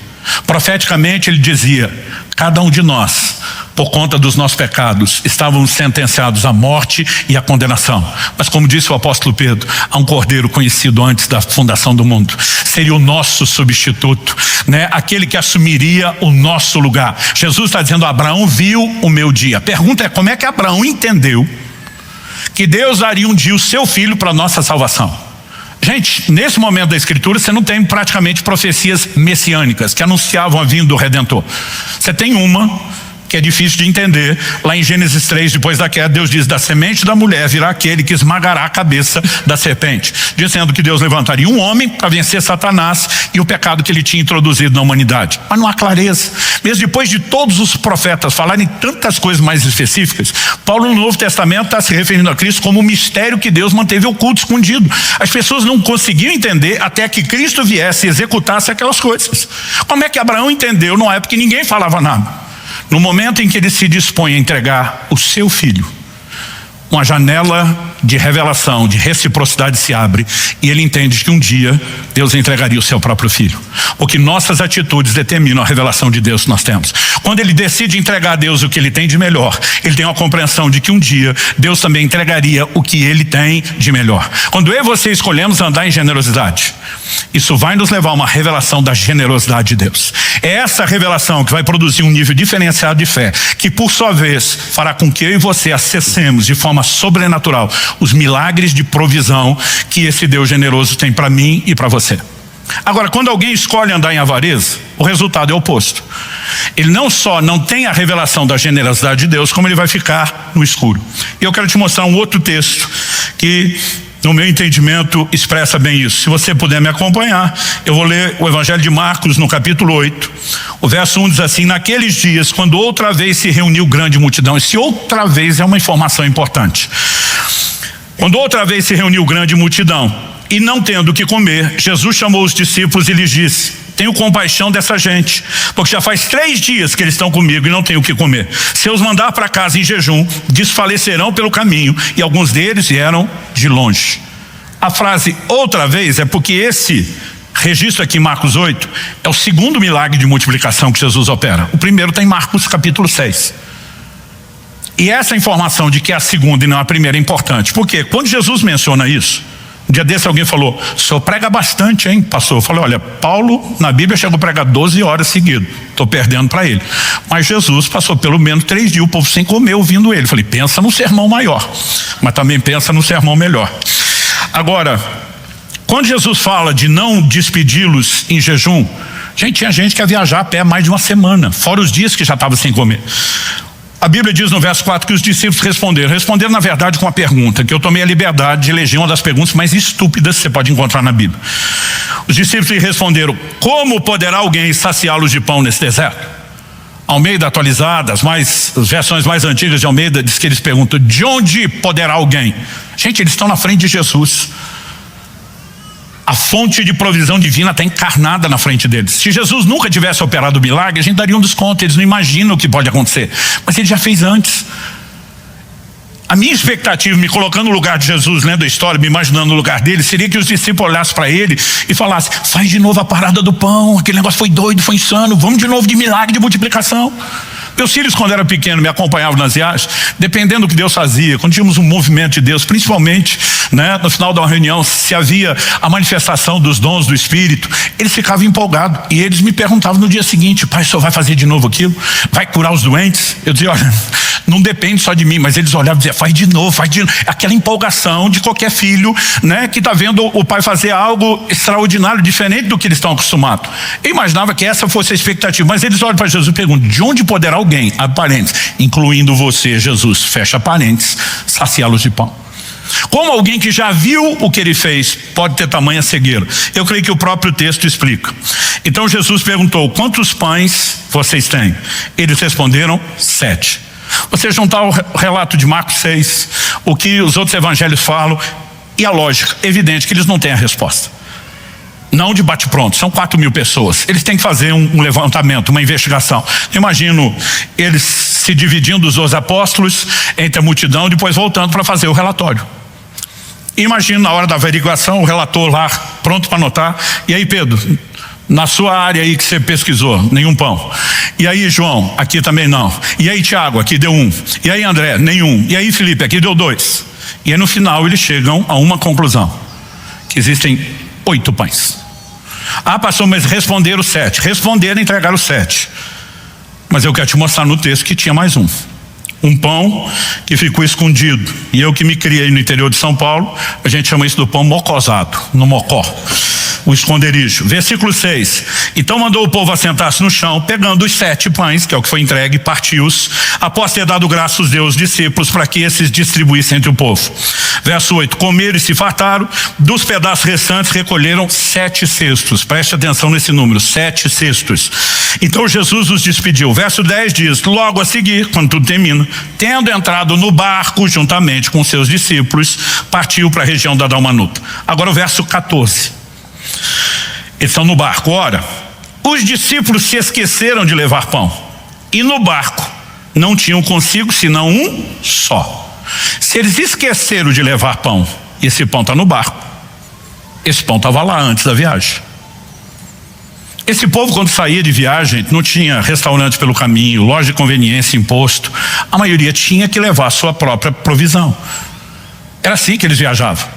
Profeticamente ele dizia: cada um de nós, por conta dos nossos pecados, estávamos sentenciados à morte e à condenação. Mas como disse o apóstolo Pedro, há um cordeiro conhecido antes da fundação do mundo. Seria o nosso substituto, né? Aquele que assumiria o nosso lugar. Jesus está dizendo: Abraão viu o meu dia. A pergunta é: como é que Abraão entendeu que Deus daria um dia o seu filho para a nossa salvação? Gente, nesse momento da escritura você não tem praticamente profecias messiânicas que anunciavam a vinda do Redentor. Você tem uma que é difícil de entender. Lá em Gênesis 3, depois da queda, Deus diz: da semente da mulher virá aquele que esmagará a cabeça da serpente, dizendo que Deus levantaria um homem para vencer Satanás e o pecado que ele tinha introduzido na humanidade. Mas não há clareza. Mesmo depois de todos os profetas falarem tantas coisas mais específicas, Paulo no Novo Testamento está se referindo a Cristo como um mistério que Deus manteve oculto, escondido. As pessoas não conseguiam entender até que Cristo viesse e executasse aquelas coisas. Como é que Abraão entendeu numa época que ninguém falava nada? No momento em que ele se dispõe a entregar o seu filho, uma janela de revelação, de reciprocidade se abre, e ele entende que um dia Deus entregaria o seu próprio filho. Porque nossas atitudes determinam a revelação de Deus que nós temos. Quando ele decide entregar a Deus o que ele tem de melhor, ele tem uma compreensão de que um dia Deus também entregaria o que ele tem de melhor. Quando eu e você escolhemos andar em generosidade, isso vai nos levar a uma revelação da generosidade de Deus. É essa revelação que vai produzir um nível diferenciado de fé, que por sua vez fará com que eu e você acessemos de forma sobrenatural os milagres de provisão que esse Deus generoso tem para mim e para você. Agora, quando alguém escolhe andar em avareza, o resultado é o oposto. Ele não só não tem a revelação da generosidade de Deus, como ele vai ficar no escuro. E eu quero te mostrar um outro texto que, no meu entendimento, expressa bem isso. Se você puder me acompanhar, eu vou ler o Evangelho de Marcos no capítulo 8. O verso 1 diz assim: naqueles dias, quando outra vez se reuniu grande multidão. Esse outra vez é uma informação importante. Quando outra vez se reuniu grande multidão, e não tendo o que comer, Jesus chamou os discípulos e lhes disse: tenho compaixão dessa gente, porque já faz 3 dias que eles estão comigo e não têm o que comer. Se eu os mandar para casa em jejum, desfalecerão pelo caminho, e alguns deles vieram de longe. A frase outra vez é porque esse registro aqui em Marcos 8 é o segundo milagre de multiplicação que Jesus opera. O primeiro está em Marcos capítulo 6. E essa informação de que é a segunda e não a primeira é importante, porque quando Jesus menciona isso, um dia desse alguém falou: o senhor prega bastante, hein, pastor? Eu falei: olha, Paulo na Bíblia chegou a pregar 12 horas seguidas, estou perdendo para ele. Mas Jesus passou pelo menos 3 dias, o povo sem comer ouvindo ele. Eu falei: pensa no sermão maior, mas também pensa no sermão melhor. Agora, quando Jesus fala de não despedi-los em jejum, gente, tinha gente que ia viajar a pé mais de uma semana, fora os dias que já estava sem comer. A Bíblia diz no verso 4 que os discípulos responderam na verdade com uma pergunta, que eu tomei a liberdade de eleger uma das perguntas mais estúpidas que você pode encontrar na Bíblia. Os discípulos lhe responderam: como poderá alguém saciá-los de pão nesse deserto? Almeida atualizada, as versões mais antigas de Almeida diz que eles perguntam: de onde poderá alguém? Gente, eles estão na frente de Jesus. A fonte de provisão divina está encarnada na frente deles. Se Jesus nunca tivesse operado o milagre, a gente daria um desconto. Eles não imaginam o que pode acontecer, mas ele já fez antes. A minha expectativa, me colocando no lugar de Jesus, lendo a história, me imaginando no lugar dele, seria que os discípulos olhassem para ele e falassem: faz de novo a parada do pão, aquele negócio foi doido, foi insano, vamos de novo de milagre de multiplicação. Meus filhos, quando eram pequenos, me acompanhavam nas viagens, dependendo do que Deus fazia, quando tínhamos um movimento de Deus, principalmente, né, no final de uma reunião, se havia a manifestação dos dons do Espírito, eles ficavam empolgados, e eles me perguntavam no dia seguinte: pai, o senhor vai fazer de novo aquilo? Vai curar os doentes? Eu dizia: olha, não depende só de mim. Mas eles olhavam e diziam: faz de novo, faz de novo. Aquela empolgação de qualquer filho, né, que está vendo o pai fazer algo extraordinário, diferente do que eles estão acostumados. Eu imaginava que essa fosse a expectativa, mas eles olham para Jesus e perguntam: de onde poderá alguém, parênteses, incluindo você, Jesus, fecha parênteses, saciá-los de pão? Como alguém que já viu o que ele fez pode ter tamanha cegueira? Eu creio que o próprio texto explica. Então Jesus perguntou: quantos pães vocês têm? Eles responderam: 7. Você juntar o relato de Marcos 6, o que os outros evangelhos falam, e a lógica, evidente que eles não têm a resposta. Não de bate-pronto, são 4.000 pessoas. Eles têm que fazer um levantamento, uma investigação. Imagino eles se dividindo, os 12 apóstolos, entre a multidão, depois voltando para fazer o relatório. Imagino na hora da averiguação, o relator lá, pronto para anotar: e aí, Pedro, na sua área aí que você pesquisou, nenhum pão. E aí, João, aqui também não. E aí, Tiago, aqui deu 1. E aí, André, nenhum. E aí, Felipe, aqui deu 2. E aí no final eles chegam a uma conclusão: que existem 8 pães. Ah, pastor, mas responderam 7. Responderam e entregaram 7. Mas eu quero te mostrar no texto que tinha mais um. Um pão que ficou escondido. E eu que me criei no interior de São Paulo, a gente chama isso do pão mocosado, no mocó, o esconderijo. Versículo 6. Então mandou o povo assentar-se no chão, pegando os 7 pães, que é o que foi entregue, partiu-os, após ter dado graças aos Deus discípulos, para que esses distribuíssem entre o povo. Verso 8. Comeram e se fartaram, dos pedaços restantes recolheram 7 cestos. Preste atenção nesse número: 7 cestos. Então Jesus os despediu. Verso 10 diz: logo a seguir, quando tudo termina, tendo entrado no barco juntamente com seus discípulos, partiu para a região da Dalmanuta. Agora o verso 14. Eles estão no barco. Ora, os discípulos se esqueceram de levar pão, e no barco não tinham consigo senão um só. Se eles esqueceram de levar pão, e esse pão está no barco, esse pão estava lá antes da viagem. Esse povo, quando saía de viagem, não tinha restaurante pelo caminho, loja de conveniência, imposto. A maioria tinha que levar a sua própria provisão. Era assim que eles viajavam.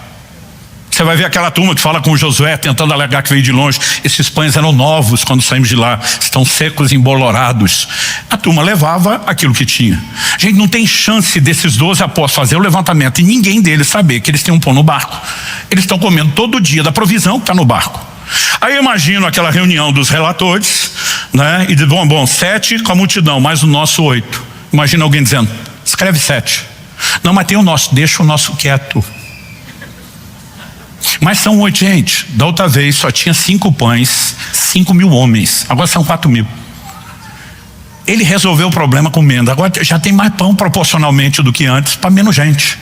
Você vai ver aquela turma que fala com Josué, tentando alegar que veio de longe. Esses pães eram novos quando saímos de lá, estão secos e embolorados. A turma levava aquilo que tinha. Gente, não tem chance desses 12 apóstolos fazer o levantamento e ninguém deles saber que eles têm um pão no barco. Eles estão comendo todo dia da provisão que está no barco. Aí eu imagino aquela reunião dos relatores, né? E diz, bom, 7 com a multidão, mais o nosso 8. Imagina alguém dizendo, escreve 7. Não, mas tem o nosso, deixa o nosso quieto. Mas são 8, gente. Da outra vez só tinha 5 pães, 5.000 homens. Agora são 4.000. Ele resolveu o problema comendo. Agora já tem mais pão proporcionalmente do que antes para menos gente.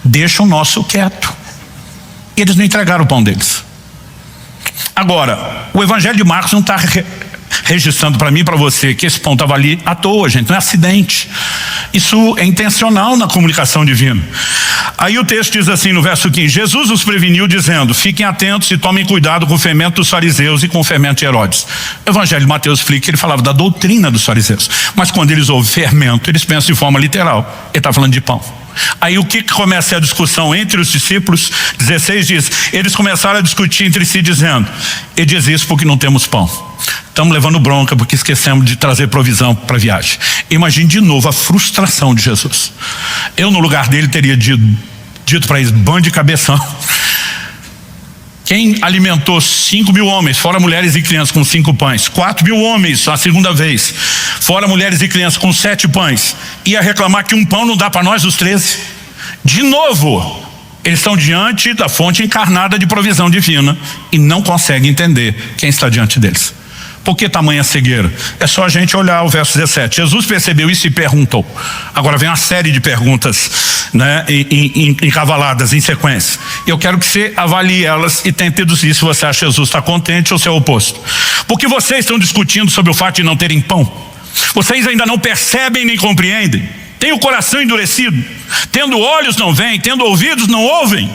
Deixa o nosso quieto. E eles não entregaram o pão deles. Agora, o Evangelho de Marcos não está registrando para mim e para você que esse pão estava ali à toa, gente, não é acidente. Isso é intencional na comunicação divina. Aí o texto diz assim no verso 15, Jesus os preveniu dizendo, fiquem atentos e tomem cuidado com o fermento dos fariseus e com o fermento de Herodes. O Evangelho de Mateus explica que ele falava da doutrina dos fariseus, mas quando eles ouvem fermento, eles pensam de forma literal, ele está falando de pão. Aí o que começa a discussão entre os discípulos? 16 diz, eles começaram a discutir entre si dizendo, ele diz isso porque não temos pão. Estamos levando bronca porque esquecemos de trazer provisão para a viagem. Imagine de novo a frustração de Jesus. Eu no lugar dele teria dito para eles, bando de cabeção. Quem alimentou 5.000 homens, fora mulheres e crianças com 5 pães, 4.000 homens a segunda vez, fora mulheres e crianças com 7 pães, ia reclamar que um pão não dá para nós os 13? De novo, eles estão diante da fonte encarnada de provisão divina e não conseguem entender quem está diante deles. Por que tamanha cegueira? É só a gente olhar o verso 17. Jesus percebeu isso e perguntou. Agora vem uma série de perguntas, né, encavaladas em sequência. Eu quero que você avalie elas e tente deduzir se você acha que Jesus está contente ou se é o oposto. Porque vocês estão discutindo sobre o fato de não terem pão. Vocês ainda não percebem nem compreendem. Têm o coração endurecido. Tendo olhos não veem, tendo ouvidos não ouvem.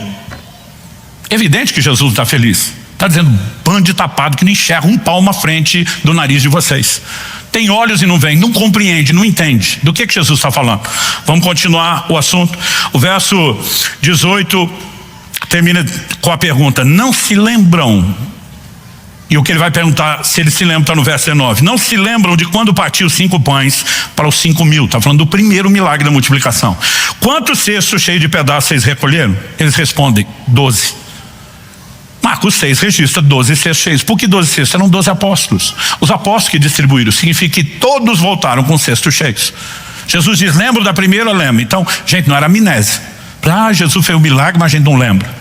É evidente que Jesus está feliz. Está dizendo, bando de tapado que não enxerga um palmo à frente do nariz de vocês. Tem olhos e não vem, não compreende, não entende. Do que Jesus está falando? Vamos continuar o assunto. O verso 18 termina com a pergunta, não se lembram? E o que ele vai perguntar, se ele se lembra, está no verso 19. Não se lembram de quando partiu 5 pães para os 5.000. Está falando do primeiro milagre da multiplicação. Quantos cestos cheios de pedaços vocês recolheram? Eles respondem, 12. Marcos 6 registra 12 cestos cheios. Por que 12 cestos? Eram 12 apóstolos. Os apóstolos que distribuíram, significa que todos voltaram com cestos cheios. Jesus diz, lembro da primeira? Lembro. Então, gente, não era amnésia. Jesus fez um milagre, mas a gente não lembra.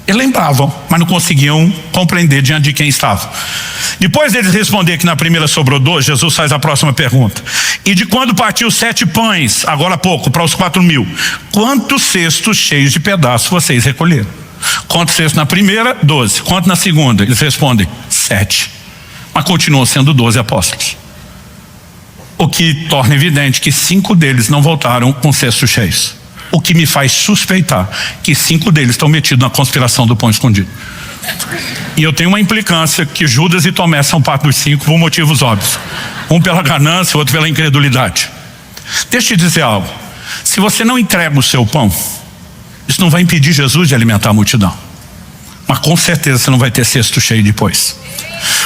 Eles lembravam, mas não conseguiam compreender diante de quem estava. Depois deles responder que na primeira sobrou 12, Jesus faz a próxima pergunta. E de quando partiu 7 pães, agora há pouco, para os 4.000, quantos cestos cheios de pedaços vocês recolheram? Quantos cestos na primeira? 12. Quanto na segunda? Eles respondem, 7. Mas continuam sendo 12 apóstolos. O que torna evidente que 5 deles não voltaram com cestos cheios. O que me faz suspeitar que 5 deles estão metidos na conspiração do pão escondido. E eu tenho uma implicância que Judas e Tomé são parte dos 5 por motivos óbvios. Um pela ganância, o outro pela incredulidade. Deixa eu te dizer algo. Se você não entrega o seu pão, isso não vai impedir Jesus de alimentar a multidão. Mas com certeza você não vai ter cesto cheio depois.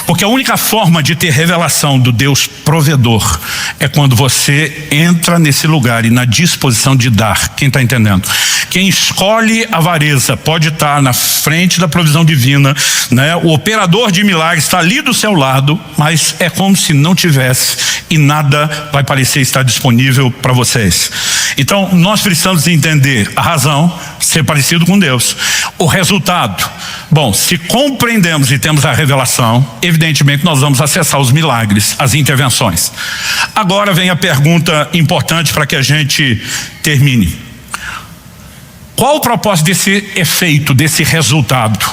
Porque a única forma de ter revelação do Deus provedor é quando você entra nesse lugar e na disposição de dar. Quem está entendendo? Quem escolhe a avareza pode estar na frente da provisão divina, né? O operador de milagres está ali do seu lado, mas é como se não tivesse e nada vai parecer estar disponível para vocês. Então nós precisamos entender a razão, ser parecido com Deus. O resultado, bom, se compreendemos e temos a revelação, evidentemente nós vamos acessar os milagres, as intervenções. Agora vem a pergunta importante para que a gente termine. Qual o propósito desse efeito, desse resultado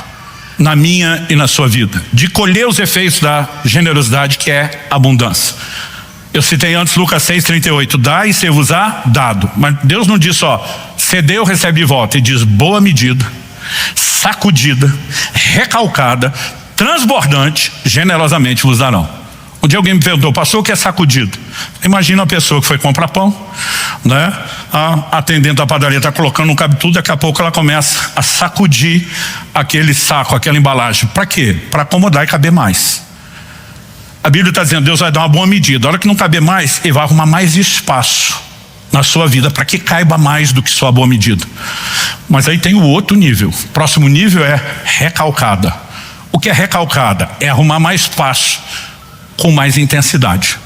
na minha e na sua vida? De colher os efeitos da generosidade, que é abundância. Eu citei antes Lucas 6,38, dá e ser-vos-á dado. Mas Deus não diz só, cedeu, recebe de volta. Ele diz, boa medida, sacudida, recalcada, transbordante, generosamente vos darão. Um dia alguém me perguntou, pastor, o que é sacudido? Imagina uma pessoa que foi comprar pão, né? A atendente da padaria está colocando um cabe-tudo, daqui a pouco ela começa a sacudir aquele saco, aquela embalagem. Para quê? Para acomodar e caber mais. A Bíblia está dizendo, Deus vai dar uma boa medida. A hora que não caber mais, Ele vai arrumar mais espaço na sua vida para que caiba mais do que só a boa medida. Mas aí tem o outro nível. O próximo nível é recalcada. O que é recalcada? É arrumar mais espaço com mais intensidade.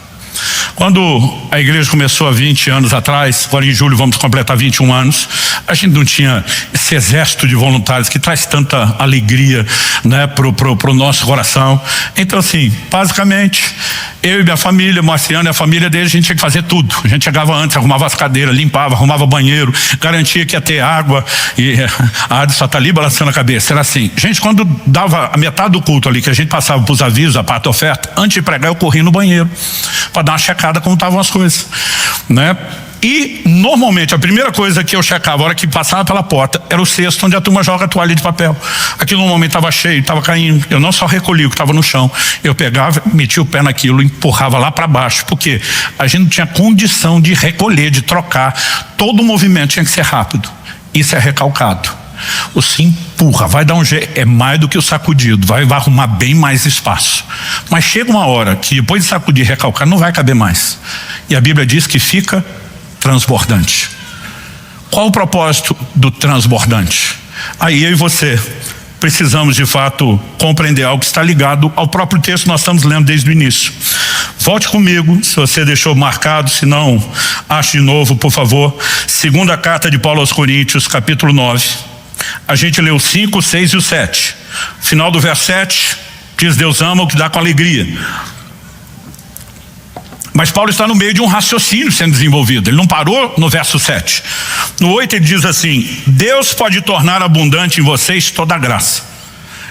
Quando a igreja começou há 20 anos atrás, agora em julho vamos completar 21 anos, a gente não tinha esse exército de voluntários que traz tanta alegria, né, pro nosso coração. Então assim, basicamente, eu e minha família, Marciano e a família dele, a gente tinha que fazer tudo. A gente chegava antes, arrumava as cadeiras, limpava, arrumava banheiro, garantia que ia ter água, e a Adi só está ali balançando a cabeça. Era assim, gente, quando dava a metade do culto ali, que a gente passava para os avisos, a parte da oferta, antes de pregar eu corri no banheiro, para dar uma checada como estavam as coisas, né? E normalmente a primeira coisa que eu checava, a hora que passava pela porta, era o cesto onde a turma joga a toalha de papel. Aquilo normalmente estava cheio, estava caindo. Eu não só recolhia o que estava no chão, eu pegava, metia o pé naquilo, empurrava lá para baixo, porque a gente não tinha condição de recolher, de trocar. Todo o movimento tinha que ser rápido. Isso é recalcado. O se empurra, vai dar um jeito, é mais do que o sacudido, vai arrumar bem mais espaço. Mas chega uma hora que depois de sacudir e recalcar, não vai caber mais. E a Bíblia diz que fica transbordante. Qual o propósito do transbordante? Aí eu e você precisamos de fato compreender algo que está ligado ao próprio texto que nós estamos lendo desde o início. Volte comigo, se você deixou marcado, se não, ache de novo, por favor. Segunda carta de Paulo aos Coríntios, capítulo 9. A gente leu o 5, o 6 e o 7. Final do verso 7, diz Deus ama o que dá com alegria. Mas Paulo está no meio de um raciocínio sendo desenvolvido. Ele não parou no verso 7. No 8 ele diz assim: Deus pode tornar abundante em vocês toda a graça.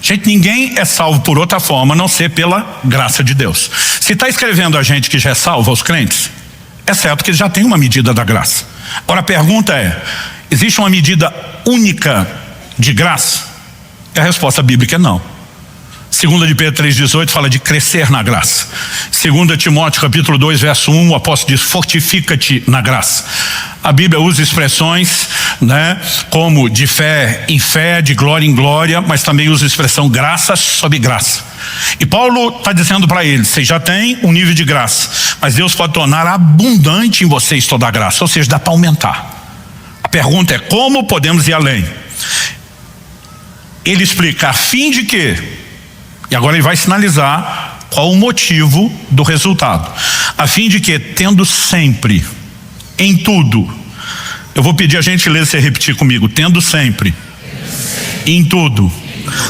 Gente, ninguém é salvo por outra forma a não ser pela graça de Deus. Se está escrevendo a gente que já é salvo, aos crentes, é certo que ele já tem uma medida da graça. Agora a pergunta é, existe uma medida única de graça? E a resposta bíblica é não. 2 de Pedro 3,18 fala de crescer na graça. 2 Timóteo capítulo 2 verso 1, o apóstolo diz: fortifica-te na graça. A Bíblia usa expressões, né, como de fé em fé, de glória em glória, mas também usa a expressão graça sobre graça. E Paulo está dizendo para eles: vocês já têm um nível de graça, mas Deus pode tornar abundante em vocês toda a graça, ou seja, dá para aumentar. A pergunta é: como podemos ir além? Ele explica a fim de quê? E agora ele vai sinalizar qual o motivo do resultado. A fim de que, tendo sempre, em tudo, eu vou pedir a gentileza você repetir comigo: tendo sempre, em tudo.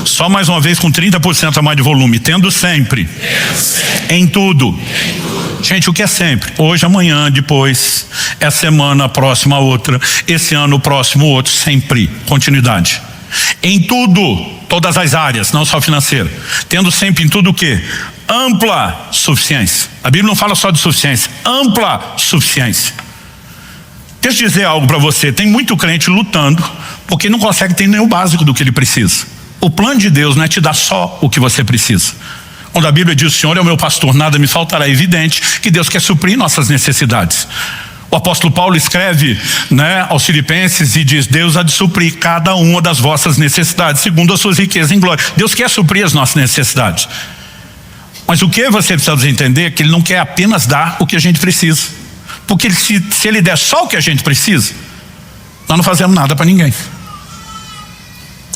Só mais uma vez com 30% a mais de volume: tendo sempre, em tudo. Gente, o que é sempre? Hoje, amanhã, depois, essa semana, a próxima, outra, esse ano, o próximo, outro, sempre, continuidade. Em tudo, todas as áreas, não só financeira. Tendo sempre em tudo o quê? Ampla suficiência. A Bíblia não fala só de suficiência, ampla suficiência. Deixa eu dizer algo para você: tem muito crente lutando porque não consegue ter nem o básico do que ele precisa. O plano de Deus não é te dar só o que você precisa. Quando a Bíblia diz: o Senhor é o meu pastor, nada me faltará, é evidente que Deus quer suprir nossas necessidades. O apóstolo Paulo escreve, né, aos Filipenses e diz: Deus há de suprir cada uma das vossas necessidades segundo as suas riquezas em glória. Deus quer suprir as nossas necessidades. Mas o que você precisa entender é que Ele não quer apenas dar o que a gente precisa. Porque se Ele der só o que a gente precisa, nós não fazemos nada para ninguém.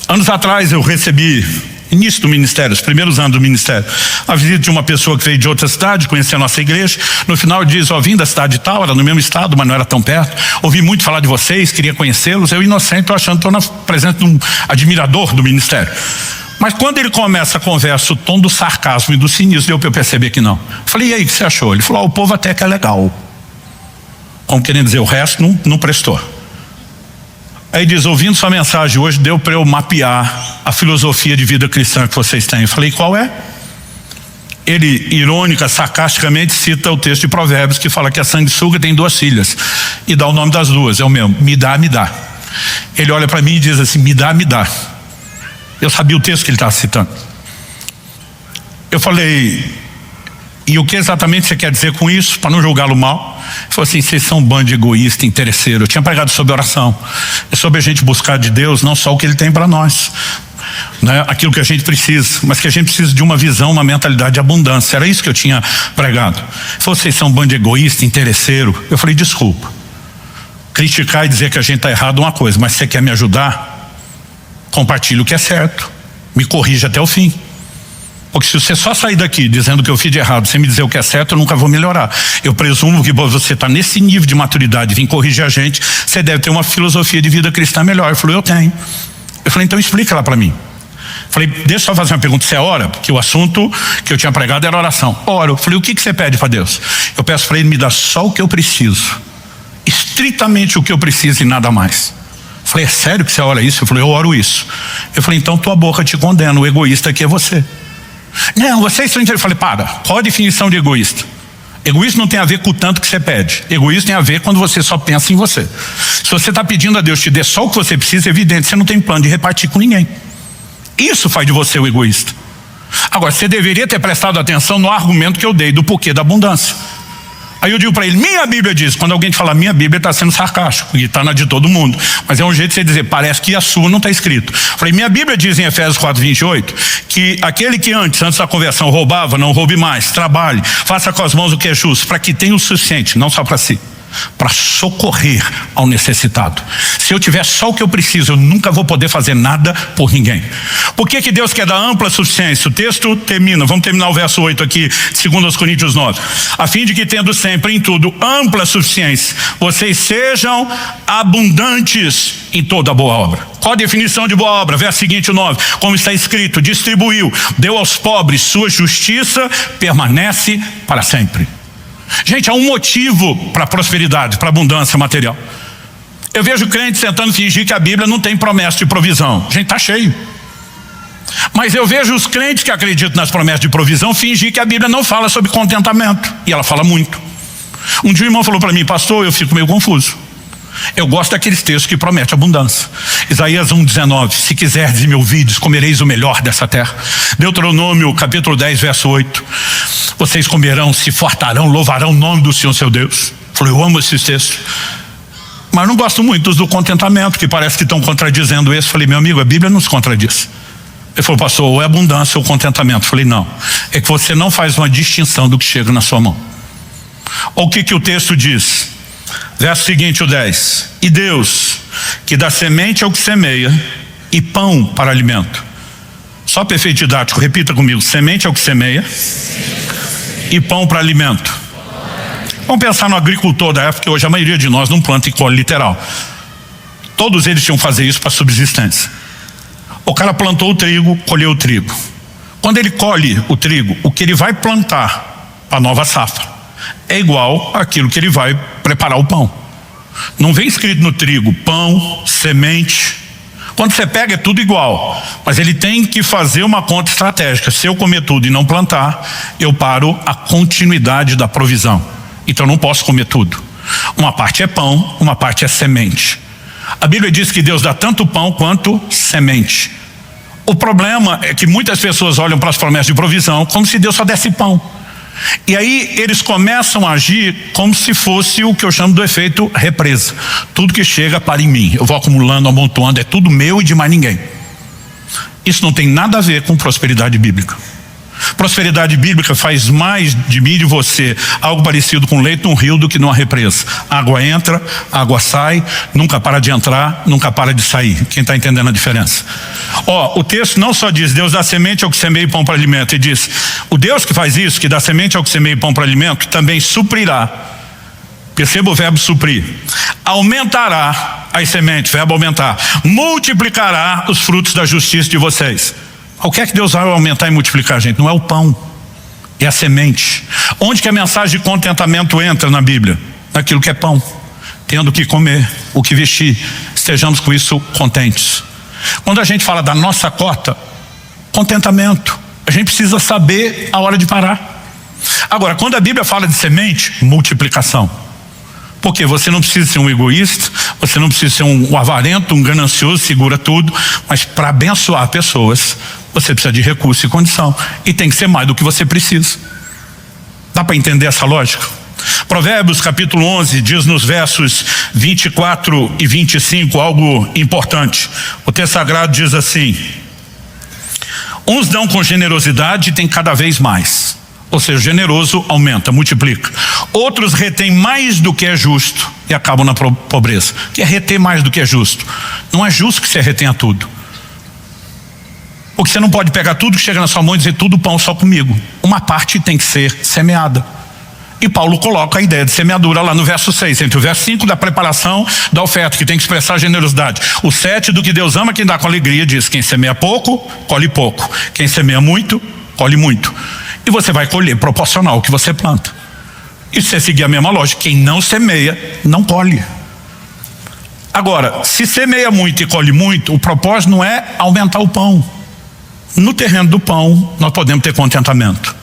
Anos atrás eu recebi, início do ministério, os primeiros anos do ministério, a visita de uma pessoa que veio de outra cidade, conhecer a nossa igreja. No final diz: ó, vim da cidade tal, era no mesmo estado, mas não era tão perto. Ouvi muito falar de vocês, queria conhecê-los. Eu, inocente, estou achando que estou na presença de um admirador do ministério. Mas quando ele começa a conversa, o tom do sarcasmo e do cinismo, deu para eu perceber que não. Falei: e aí, o que você achou? Ele falou: o povo até que é legal. Como querendo dizer, o resto não prestou. Aí diz: ouvindo sua mensagem hoje, deu para eu mapear a filosofia de vida cristã que vocês têm. Eu falei: qual é? Ele, irônica, sarcasticamente, cita o texto de Provérbios que fala que a sanguessuga tem 2 filhas e dá o nome das 2, é o mesmo: me dá, me dá. Ele olha para mim e diz assim: me dá, me dá. Eu sabia o texto que ele estava citando. Eu falei: E o que exatamente você quer dizer com isso, para não julgá-lo mal? Ele falou assim: vocês são um bando de egoísta, interesseiro. Eu tinha pregado sobre oração, é sobre a gente buscar de Deus não só o que Ele tem para nós, né, aquilo que a gente precisa, mas que a gente precisa de uma visão, uma mentalidade de abundância. Era isso que eu tinha pregado. Ele falou: vocês são um bando de egoísta, interesseiro. Eu falei: desculpa, criticar e dizer que a gente está errado é uma coisa, mas se você quer me ajudar, compartilhe o que é certo, me corrija até o fim. Porque se você só sair daqui dizendo que eu fiz de errado sem me dizer o que é certo, eu nunca vou melhorar. Eu presumo que você está nesse nível de maturidade, vir corrigir a gente, você deve ter uma filosofia de vida cristã melhor. Ele falou: eu tenho. Eu falei: então explica lá para mim. Eu falei: deixa eu só fazer uma pergunta, você ora? Porque o assunto que eu tinha pregado era oração. Oro. Eu falei: o que você pede para Deus? Eu peço para Ele me dar só o que eu preciso, estritamente o que eu preciso e nada mais. Eu falei: é sério que você ora isso? Eu falei: eu oro isso. Eu falei: então tua boca te condena, o egoísta aqui é você. Não, vocês são interessantes. Eu falei: para, qual a definição de egoísta? Egoísta não tem a ver com o tanto que você pede. Egoísta tem a ver quando você só pensa em você. Se você está pedindo a Deus te dê só o que você precisa, é evidente, você não tem plano de repartir com ninguém. Isso faz de você o egoísta. Agora, você deveria ter prestado atenção no argumento que eu dei do porquê da abundância. Aí eu digo para ele: minha Bíblia diz. Quando alguém te fala minha Bíblia, está sendo sarcástico, e está na de todo mundo, mas é um jeito de você dizer: parece que a sua não está escrito. Eu falei: minha Bíblia diz em Efésios 4:28 que aquele que antes da conversão roubava, não roube mais, trabalhe, faça com as mãos o que é justo, para que tenha o suficiente, não só para si, para socorrer ao necessitado. Se eu tiver só o que eu preciso, eu nunca vou poder fazer nada por ninguém. Por que Deus quer dar ampla suficiência? O texto termina, vamos terminar o verso 8 aqui, 2 Coríntios 9. A fim de que, tendo sempre em tudo ampla suficiência, vocês sejam abundantes em toda boa obra. Qual a definição de boa obra? Verso seguinte, o 9. Como está escrito: distribuiu, deu aos pobres, sua justiça permanece para sempre. Gente, há um motivo para a prosperidade, para a abundância material. Eu vejo crentes tentando fingir que a Bíblia não tem promessa de provisão. Gente, está cheio. Mas eu vejo os crentes que acreditam nas promessas de provisão fingir que a Bíblia não fala sobre contentamento. E ela fala muito. Um dia o irmão falou para mim: pastor, eu fico meio confuso. Eu gosto daqueles textos que prometem abundância. Isaías 1:19, se quiserdes e me ouvides, comereis o melhor dessa terra. Deuteronômio capítulo 10, verso 8, vocês comerão, se fartarão, louvarão o nome do Senhor seu Deus. Eu falei: eu amo esses textos, mas não gosto muito dos do contentamento, que parece que estão contradizendo esse. Eu falei: meu amigo, a Bíblia não se contradiz. Ele falou: pastor, ou é abundância ou contentamento. Eu falei: não, é que você não faz uma distinção do que chega na sua mão. Olha o que o texto diz. Verso seguinte, o 10. E Deus, que dá semente ao que semeia e pão para alimento. Só para efeito didático, repita comigo: semente ao que semeia e pão para alimento. Vamos pensar no agricultor da época, que hoje a maioria de nós não planta e colhe literal. Todos eles tinham que fazer isso para subsistência. O cara plantou o trigo, colheu o trigo. Quando ele colhe o trigo, o que ele vai plantar para a nova safra é igual àquilo que ele vai preparar o pão. Não vem escrito no trigo pão, semente. Quando você pega é tudo igual, mas ele tem que fazer uma conta estratégica. Se eu comer tudo e não plantar, eu paro a continuidade da provisão. Então eu não posso comer tudo. Uma parte é pão, uma parte é semente. A Bíblia diz que Deus dá tanto pão quanto semente. O problema é que muitas pessoas olham para as promessas de provisão como se Deus só desse pão. E aí eles começam a agir como se fosse o que eu chamo do efeito represa. Tudo que chega para em mim, eu vou acumulando, amontoando, é tudo meu e de mais ninguém. Isso não tem nada a ver com prosperidade bíblica. Prosperidade bíblica faz mais de mim e de você algo parecido com leito num rio do que numa represa. Água entra, água sai, nunca para de entrar, nunca para de sair. Quem está entendendo a diferença? O texto não só diz Deus dá semente ao que semeia e pão para alimento. Ele diz, o Deus que faz isso, que dá semente ao que semeia e pão para alimento, também suprirá. Perceba o verbo suprir. Aumentará as sementes, verbo aumentar. Multiplicará os frutos da justiça de vocês. O que é que Deus vai aumentar e multiplicar, gente? Não é o pão, é a semente. Onde que a mensagem de contentamento entra na Bíblia? Naquilo que é pão. Tendo o que comer, o que vestir, estejamos com isso contentes. Quando a gente fala da nossa cota, contentamento, a gente precisa saber a hora de parar. Agora, quando a Bíblia fala de semente, multiplicação. Porque você não precisa ser um egoísta, você não precisa ser um avarento, um ganancioso, segura tudo, mas para abençoar pessoas, você precisa de recurso e condição. E tem que ser mais do que você precisa. para entender essa lógica? Provérbios capítulo 11 diz nos versos 24 e 25 algo importante. O texto sagrado diz assim: uns dão com generosidade e tem cada vez mais. Ou seja, generoso aumenta, multiplica. Outros retêm mais do que é justo e acabam na pobreza. O que é reter mais do que é justo? Não é justo que você retenha tudo. Porque você não pode pegar tudo que chega na sua mão e dizer tudo pão só comigo. Uma parte tem que ser semeada. E Paulo coloca a ideia de semeadura lá no verso 6, entre o verso 5 da preparação da oferta, que tem que expressar generosidade. O 7 do que Deus ama, quem dá com alegria, diz: quem semeia pouco, colhe pouco. Quem semeia muito, colhe muito. E você vai colher proporcional ao que você planta. E se você seguir a mesma lógica, quem não semeia, não colhe. Agora, se semeia muito e colhe muito, o propósito não é aumentar o pão. No terreno do pão, nós podemos ter contentamento.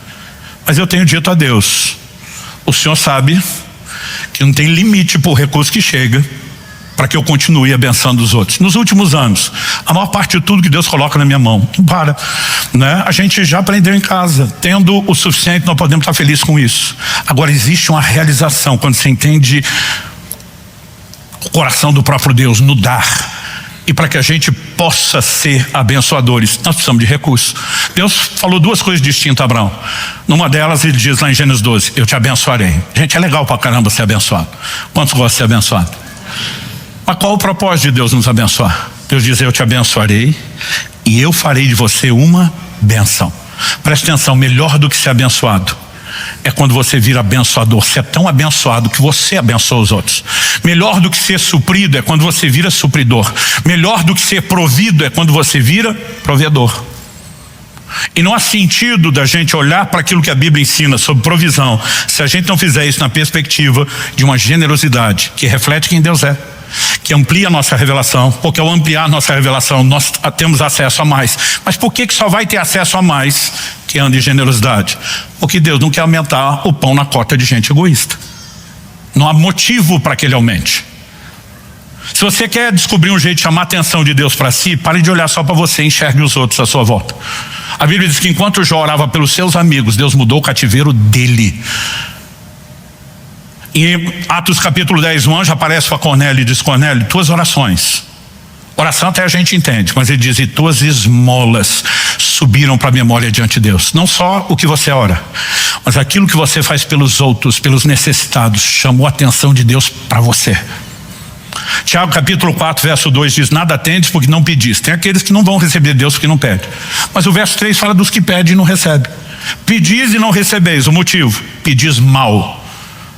Mas eu tenho dito a Deus: o Senhor sabe que não tem limite para o recurso que chega para que eu continue abençoando os outros. Nos últimos anos, a maior parte de tudo que Deus coloca na minha mão, né? A gente já aprendeu em casa, tendo o suficiente, nós podemos estar felizes com isso. Agora existe uma realização quando você entende o coração do próprio Deus no dar. E para que a gente possa ser abençoadores, nós precisamos de recursos. Deus falou duas coisas distintas a Abraão. Numa delas ele diz lá em Gênesis 12: eu te abençoarei. Gente, é legal pra caramba ser abençoado. Quantos gostam de ser abençoado? Mas qual o propósito de Deus nos abençoar? Deus diz: eu te abençoarei e eu farei de você uma bênção. Preste atenção, melhor do que ser abençoado é quando você vira abençoador. Você é tão abençoado que você abençoa os outros. Melhor do que ser suprido é quando você vira supridor. Melhor do que ser provido é quando você vira provedor. E não há sentido da gente olhar para aquilo que a Bíblia ensina sobre provisão se a gente não fizer isso na perspectiva de uma generosidade que reflete quem Deus é, que amplia a nossa revelação, porque ao ampliar a nossa revelação nós temos acesso a mais. Mas por que só vai ter acesso a mais que anda em generosidade? Porque Deus não quer aumentar o pão na cota de gente egoísta. Não há motivo para que ele aumente. Se você quer descobrir um jeito de chamar a atenção de Deus para si, pare de olhar só para você e enxergue os outros à sua volta. A Bíblia diz que enquanto Jó orava pelos seus amigos, Deus mudou o cativeiro dele. Em Atos capítulo 10, um anjo aparece para Cornélio e diz: Cornélio, tuas orações, oração até a gente entende, mas ele diz: e tuas esmolas subiram para a memória diante de Deus. Não só o que você ora, mas aquilo que você faz pelos outros, pelos necessitados, chamou a atenção de Deus para você. Tiago capítulo 4 verso 2 diz: nada tendes porque não pedis. Tem aqueles que não vão receber Deus porque não pedem. Mas o verso 3 fala dos que pedem e não recebem. Pedis e não recebeis. O motivo: pedis mal.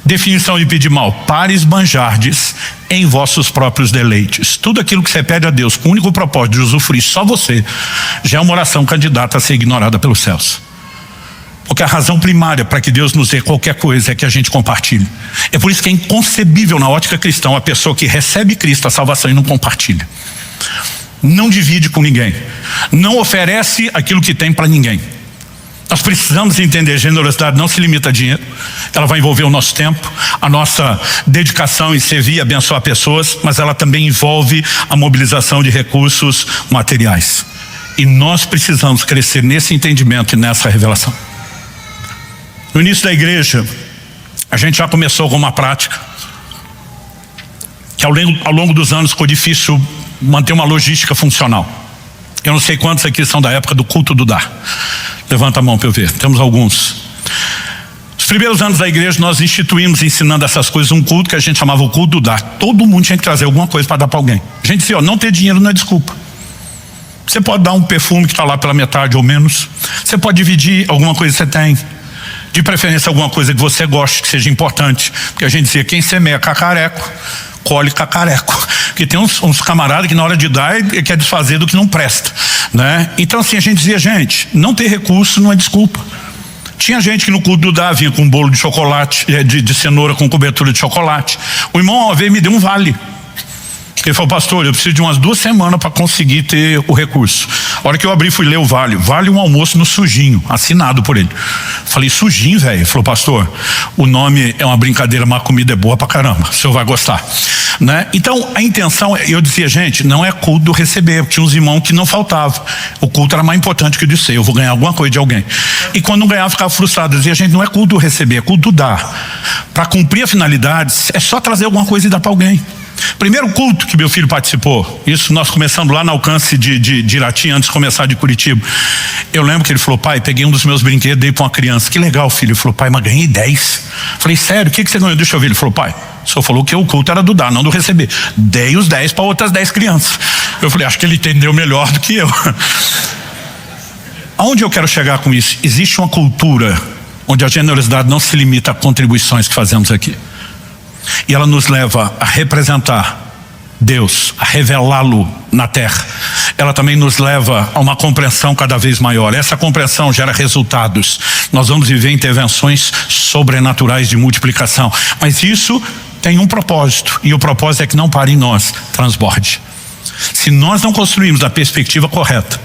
Definição de pedir mal: para esbanjardes em vossos próprios deleites. Tudo aquilo que você pede a Deus com o único propósito de usufruir só você, já é uma oração candidata a ser ignorada pelos céus. Porque a razão primária para que Deus nos dê qualquer coisa é que a gente compartilhe. É por isso que é inconcebível na ótica cristã a pessoa que recebe Cristo, a salvação, e não compartilha. Não divide com ninguém. Não oferece aquilo que tem para ninguém. Nós precisamos entender: generosidade não se limita a dinheiro. Ela vai envolver o nosso tempo, a nossa dedicação em servir e abençoar pessoas, mas ela também envolve a mobilização de recursos materiais. E nós precisamos crescer nesse entendimento e nessa revelação. No início da igreja, a gente já começou com uma prática que ao longo dos anos ficou difícil manter uma logística funcional. Eu não sei quantos aqui são da época do culto do dar. Levanta a mão para eu ver, temos alguns. Os primeiros anos da igreja nós instituímos, ensinando essas coisas, um culto que a gente chamava o culto do dar. Todo mundo tinha que trazer alguma coisa para dar para alguém. A gente dizia: não ter dinheiro não é desculpa. Você pode dar um perfume que está lá pela metade ou menos. Você pode dividir alguma coisa que você tem. De preferência alguma coisa que você goste, que seja importante. Porque a gente dizia: quem semeia cacareco, colhe cacareco. Porque tem uns camaradas que na hora de dar ele quer desfazer do que não presta, né? Então assim, a gente dizia: gente, não ter recurso não é desculpa. Tinha gente que no culto do dar vinha com um bolo de chocolate, de cenoura com cobertura de chocolate. O irmão uma vez me deu um vale. Ele falou, pastor, eu preciso de umas 2 semanas para conseguir ter o recurso. A hora que eu abri, fui ler o vale um almoço no Sujinho, assinado por ele. Falei, Sujinho, velho? Ele falou, pastor, o nome é uma brincadeira, mas a comida é boa pra caramba, o senhor vai gostar, né? Então a intenção, eu dizia, gente, não é culto do receber. Tinha uns irmãos que não faltavam, o culto era mais importante que o de ser, eu vou ganhar alguma coisa de alguém. E quando não ganhava, ficava frustrado. Eu dizia, gente, não é culto do receber, é culto do dar. Para cumprir a finalidade, é só trazer alguma coisa e dar para alguém. Primeiro culto que meu filho participou, isso nós começamos lá no Alcance de Irati, antes de começar de Curitiba. Eu lembro que ele falou, pai, peguei um dos meus brinquedos, dei para uma criança. Que legal, filho. Ele falou, pai, mas ganhei 10. Falei, sério, o que você ganhou? Deixa eu ver. Ele falou, pai, o senhor falou que o culto era do dar, não do receber. Dei os 10 para outras 10 crianças. Eu falei, acho que ele entendeu melhor do que eu. Aonde eu quero chegar com isso? Existe uma cultura onde a generosidade não se limita a contribuições que fazemos aqui. E ela nos leva a representar Deus, a revelá-lo na terra. Ela também nos leva a uma compreensão cada vez maior. Essa compreensão gera resultados. Nós vamos viver intervenções sobrenaturais de multiplicação. Mas isso tem um propósito. E o propósito é que não pare em nós, transborde. Se nós não construirmos a perspectiva correta,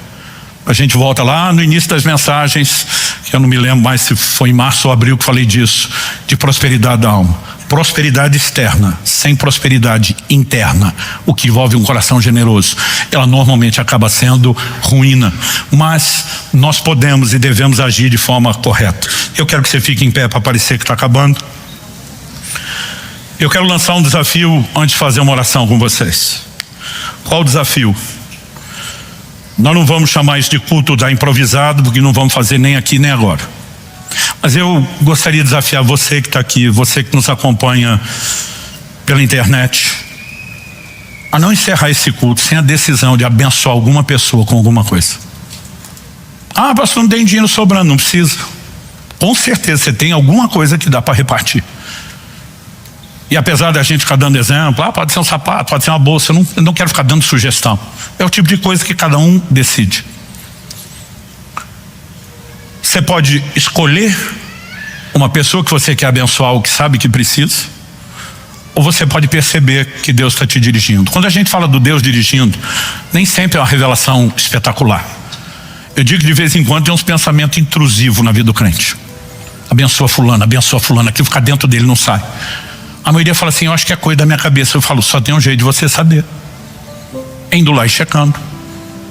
a gente volta lá no início das mensagens, que eu não me lembro mais se foi em março ou abril que falei disso, de prosperidade da alma. Prosperidade externa, sem prosperidade interna, o que envolve um coração generoso, ela normalmente acaba sendo ruína. Mas nós podemos e devemos agir de forma correta. Eu quero que você fique em pé para parecer que está acabando. Eu quero lançar um desafio antes de fazer uma oração com vocês. Qual o desafio? Nós não vamos chamar isso de culto da improvisado, porque não vamos fazer nem aqui nem agora. Mas eu gostaria de desafiar você que está aqui, você que nos acompanha pela internet, a não encerrar esse culto sem a decisão de abençoar alguma pessoa com alguma coisa. Ah, pastor, não tem dinheiro sobrando, não precisa. Com certeza você tem alguma coisa que dá para repartir. E apesar da gente ficar dando exemplo, pode ser um sapato, pode ser uma bolsa, eu não quero ficar dando sugestão. É o tipo de coisa que cada um decide. Você pode escolher uma pessoa que você quer abençoar ou que sabe que precisa, ou você pode perceber que Deus está te dirigindo. Quando a gente fala do Deus dirigindo, nem sempre é uma revelação espetacular. Eu digo que de vez em quando tem uns pensamentos intrusivos na vida do crente. Abençoa fulano, aquilo fica dentro dele, não sai. A maioria fala assim, eu acho que é coisa da minha cabeça. Eu falo, só tem um jeito de você saber. Indo lá e checando.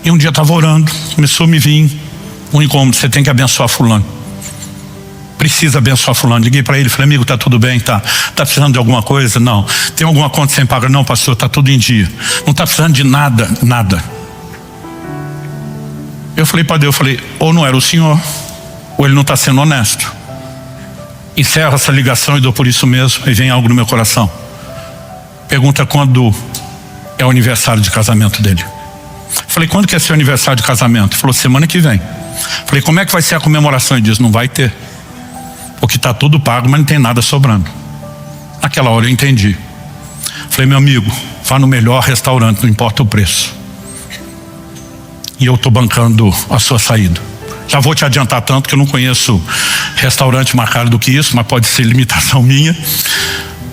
E um dia eu estava orando, começou a me vir um incômodo, você tem que abençoar fulano. Precisa abençoar fulano. Liguei para ele, falei, amigo, tá tudo bem? Tá precisando de alguma coisa? Não. Tem alguma conta sem pagar? Não, pastor, tá tudo em dia. Não tá precisando de nada. Eu falei para Deus, ou não era o senhor, ou ele não está sendo honesto. Encerro essa ligação e dou por isso mesmo, e vem algo no meu coração. Pergunta quando é o aniversário de casamento dele. Falei, quando que é seu aniversário de casamento? Ele falou, semana que vem. Falei, como é que vai ser a comemoração? Ele disse, não vai ter, porque está tudo pago, mas não tem nada sobrando. Naquela hora eu entendi. Falei, meu amigo, vá no melhor restaurante, não importa o preço, e eu estou bancando a sua saída. Já vou te adiantar tanto que eu não conheço restaurante mais caro do que isso, mas pode ser limitação minha.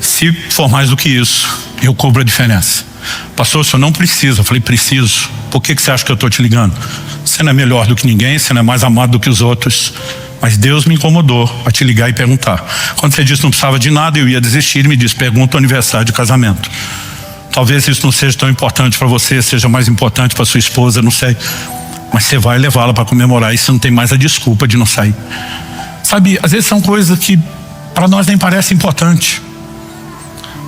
Se for mais do que isso, eu cobro a diferença. Pastor, o senhor não precisa. Eu falei, preciso. Por que você acha que eu estou te ligando? Você não é melhor do que ninguém, você não é mais amado do que os outros, mas Deus me incomodou a te ligar e perguntar. Quando você disse que não precisava de nada, eu ia desistir. Ele me disse, pergunta o aniversário de casamento. Talvez isso não seja tão importante para você, seja mais importante para sua esposa, não sei, mas você vai levá-la para comemorar e você não tem mais a desculpa de não sair. Sabe, às vezes são coisas que para nós nem parece importante,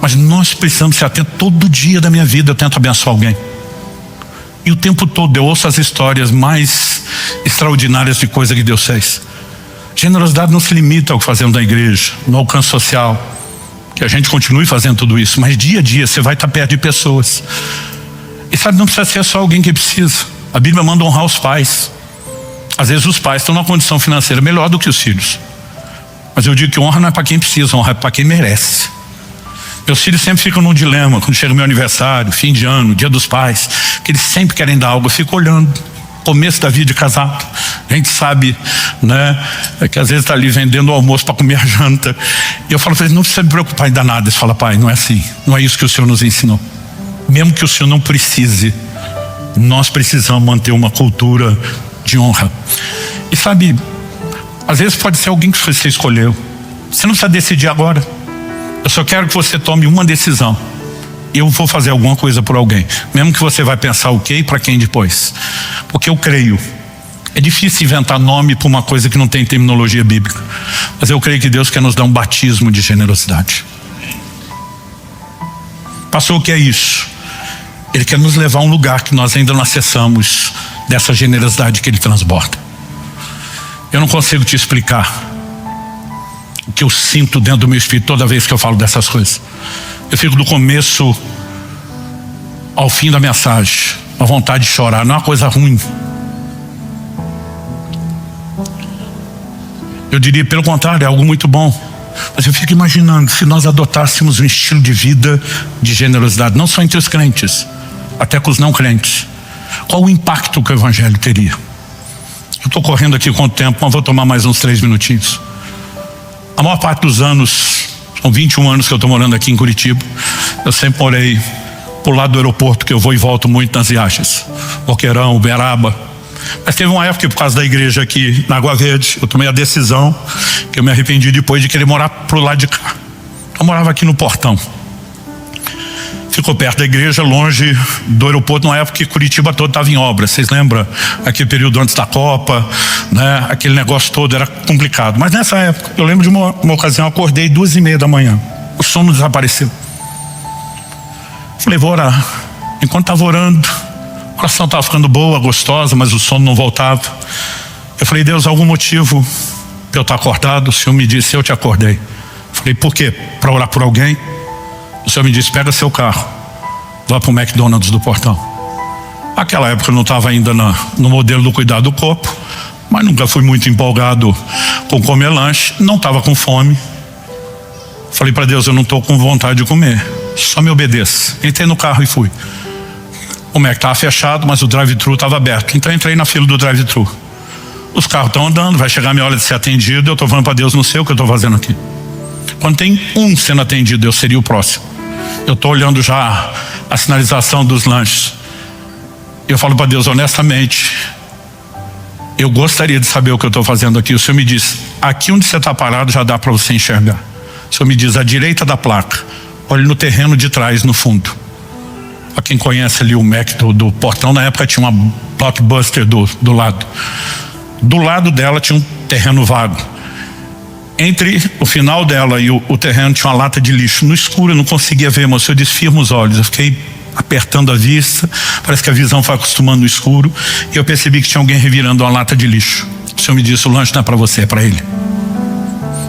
mas nós precisamos ser atentos. Todo dia da minha vida eu tento abençoar alguém, e o tempo todo eu ouço as histórias mais extraordinárias de coisa que Deus fez. Generosidade não se limita ao que fazemos na igreja, no alcance social, que a gente continue fazendo tudo isso, mas dia a dia você vai estar perto de pessoas. E sabe, não precisa ser só alguém que precisa. A Bíblia manda honrar os pais. Às vezes os pais estão numa condição financeira melhor do que os filhos, mas eu digo que honra não é para quem precisa, honra é para quem merece. Meus filhos sempre ficam num dilema quando chega o meu aniversário, fim de ano, dia dos pais, que eles sempre querem dar algo. Eu fico olhando, começo da vida de casado, a gente sabe, né, que às vezes está ali vendendo o almoço para comer a janta, e eu falo para eles, não precisa me preocupar em dar nada. Eles falam, pai, não é assim, não é isso que o Senhor nos ensinou. Mesmo que o senhor não precise, nós precisamos manter uma cultura de honra. E sabe, às vezes pode ser alguém que você escolheu. Você não precisa decidir agora. Eu só quero que você tome uma decisão. Eu vou fazer alguma coisa por alguém, mesmo que você vai pensar o quê e para quem depois. Porque eu creio. É difícil inventar nome para uma coisa que não tem terminologia bíblica. Mas eu creio que Deus quer nos dar um batismo de generosidade. Pastor, o que é isso? Ele quer nos levar a um lugar que nós ainda não acessamos dessa generosidade que Ele transborda. Eu não consigo te explicar o que eu sinto dentro do meu espírito toda vez que eu falo dessas coisas. Eu fico do começo ao fim da mensagem, uma vontade de chorar. Não é uma coisa ruim. Eu diria, pelo contrário, é algo muito bom. Mas eu fico imaginando, se nós adotássemos um estilo de vida de generosidade, não só entre os crentes, até com os não crentes, qual o impacto que o evangelho teria? Eu estou correndo aqui com o tempo, mas vou tomar mais uns 3 minutinhos. A maior parte dos anos, são 21 anos que eu estou morando aqui em Curitiba. Eu sempre morei pro lado do aeroporto, que eu vou e volto muito nas viagens. Boqueirão, Uberaba. Mas teve uma época que, por causa da igreja aqui na Água Verde, eu tomei a decisão, que eu me arrependi depois de querer morar pro lado de cá. Eu morava aqui no Portão. Ficou perto da igreja, longe do aeroporto, numa época que Curitiba todo estava em obra. Vocês lembram? Aquele período antes da Copa, né? Aquele negócio todo era complicado. Mas nessa época, eu lembro de uma ocasião, eu acordei 2h30 da manhã. O sono desapareceu. Falei, vou orar. Enquanto estava orando, a oração estava ficando boa, gostosa, mas o sono não voltava. Eu falei, Deus, algum motivo para eu estar acordado? O Senhor me disse, eu te acordei. Falei, por quê? Para orar por alguém? O Senhor me disse, pega seu carro, vá para o McDonald's do Portão. Naquela época eu não estava ainda no modelo do cuidado do corpo, mas nunca fui muito empolgado com comer lanche, não estava com fome. Falei para Deus, eu não estou com vontade de comer, só me obedeça. Entrei no carro e fui. O Mac estava fechado, mas o drive-thru estava aberto, então entrei na fila do drive-thru. Os carros estão andando, vai chegar a minha hora de ser atendido, eu estou falando para Deus, não sei o que eu estou fazendo aqui. Quando tem um sendo atendido, eu seria o próximo. Eu estou olhando já a sinalização dos lanches. Eu falo para Deus, honestamente, eu gostaria de saber o que eu estou fazendo aqui. O Senhor me diz, aqui onde você está parado já dá para você enxergar. O Senhor me diz, à direita da placa, olhe no terreno de trás, no fundo. Para quem conhece ali o Mac do Portão, na época tinha uma Blockbuster do lado. Do lado dela tinha um terreno vago. Entre o final dela e o terreno tinha uma lata de lixo. No escuro eu não conseguia ver, mas o Senhor disse, firma os olhos. Eu fiquei apertando a vista, parece que a visão foi acostumando no escuro, e eu percebi que tinha alguém revirando uma lata de lixo. O Senhor me disse, o lanche não é para você, é para ele.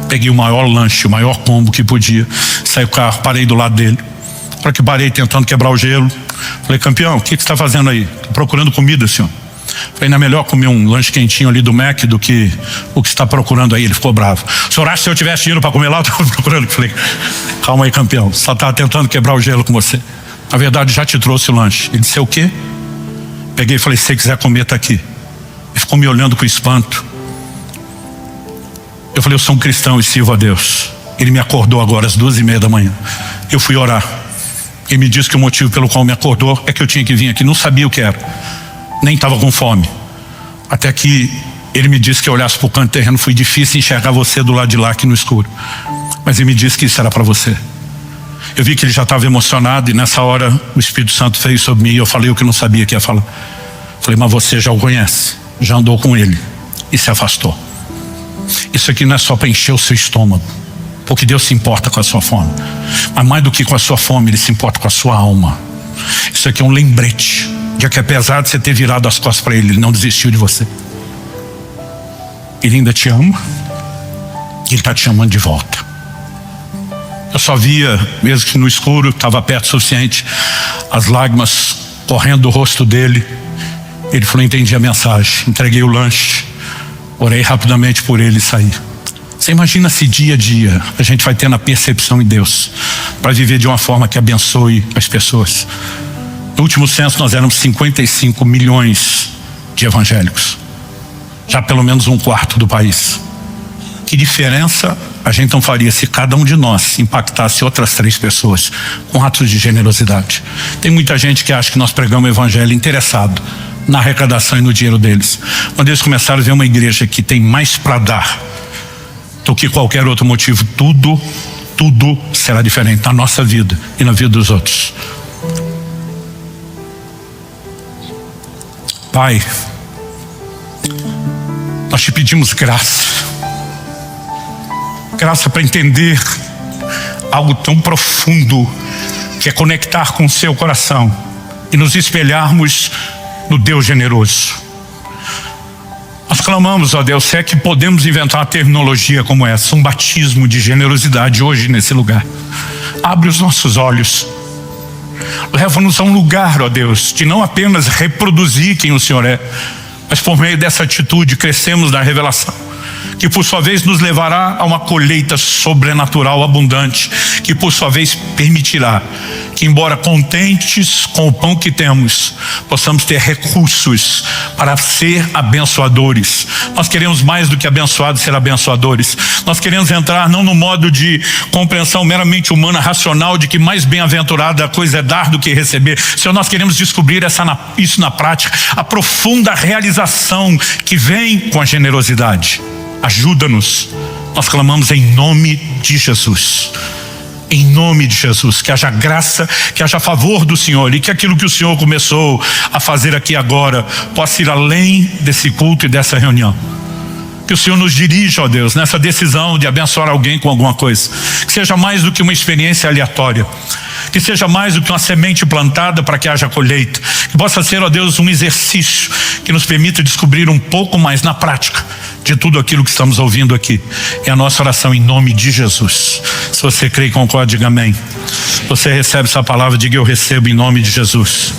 Peguei o maior lanche, o maior combo que podia, saí do carro, parei do lado dele. Para que parei tentando quebrar o gelo. Falei, campeão, o que você está fazendo aí? Estou procurando comida, senhor. Falei, não é melhor comer um lanche quentinho ali do Mac do que o que você está procurando aí. Ele ficou bravo. O senhor acha que se eu tivesse dinheiro para comer lá, eu estava procurando? Falei, calma aí, campeão, só estava tentando quebrar o gelo com você. Na verdade, já te trouxe o lanche. Ele disse, o quê? Peguei e falei, se você quiser comer, está aqui. Ele ficou me olhando com espanto. Eu falei, eu sou um cristão e sirvo a Deus. Ele me acordou agora às 2h30 da manhã. Eu fui orar. Ele me disse que o motivo pelo qual me acordou é que eu tinha que vir aqui. Não sabia o que era, nem estava com fome. Até que ele me disse que eu olhasse para o canto do terreno. Foi difícil enxergar você do lado de lá aqui no escuro, mas ele me disse que isso era para você. Eu vi que ele já estava emocionado, e nessa hora o Espírito Santo veio sobre mim e eu falei o que eu não sabia que ia falar. Falei, mas você já o conhece, já andou com ele e se afastou. Isso aqui não é só para encher o seu estômago, porque Deus se importa com a sua fome, mas mais do que com a sua fome, Ele se importa com a sua alma. Isso aqui é um lembrete de que, apesar de você ter virado as costas para Ele, Ele não desistiu de você. Ele ainda te ama e Ele está te chamando de volta. Eu só via, mesmo que no escuro, estava perto o suficiente, as lágrimas correndo do rosto dele. Ele falou, entendi a mensagem. Entreguei o lanche, orei rapidamente por ele e saí. Você imagina se dia a dia a gente vai tendo a percepção em Deus para viver de uma forma que abençoe as pessoas. No último censo nós éramos 55 milhões de evangélicos, já pelo menos 1/4 do país. Que diferença a gente não faria se cada um de nós impactasse outras 3 pessoas com atos de generosidade? Tem muita gente que acha que nós pregamos o evangelho interessado na arrecadação e no dinheiro deles. Quando eles começaram a ver uma igreja que tem mais para dar do que qualquer outro motivo, tudo será diferente na nossa vida e na vida dos outros. Pai, nós te pedimos graça para entender algo tão profundo, que é conectar com o seu coração e nos espelharmos no Deus generoso. Nós clamamos, ó Deus, se é que podemos inventar uma terminologia como essa, um batismo de generosidade hoje nesse lugar. Abre os nossos olhos, leva-nos a um lugar, ó Deus, de não apenas reproduzir quem o Senhor é, mas por meio dessa atitude crescemos na revelação, que por sua vez nos levará a uma colheita sobrenatural abundante, que por sua vez permitirá que, embora contentes com o pão que temos, possamos ter recursos para ser abençoadores. Nós queremos mais do que abençoados, ser abençoadores. Nós queremos entrar não no modo de compreensão meramente humana, racional, de que mais bem-aventurada a coisa é dar do que receber. Senhor, nós queremos descobrir isso na prática, a profunda realização que vem com a generosidade. Ajuda-nos, nós clamamos em nome de Jesus. Em nome de Jesus, que haja graça, que haja favor do Senhor, e que aquilo que o Senhor começou a fazer aqui agora possa ir além desse culto e dessa reunião. Que o Senhor nos dirija, ó Deus, nessa decisão de abençoar alguém com alguma coisa, que seja mais do que uma experiência aleatória, que seja mais do que uma semente plantada para que haja colheita, que possa ser, ó Deus, um exercício que nos permita descobrir um pouco mais na prática de tudo aquilo que estamos ouvindo aqui. É a nossa oração em nome de Jesus. Se você crê e concorda, diga amém. Você recebe essa palavra, diga eu recebo em nome de Jesus.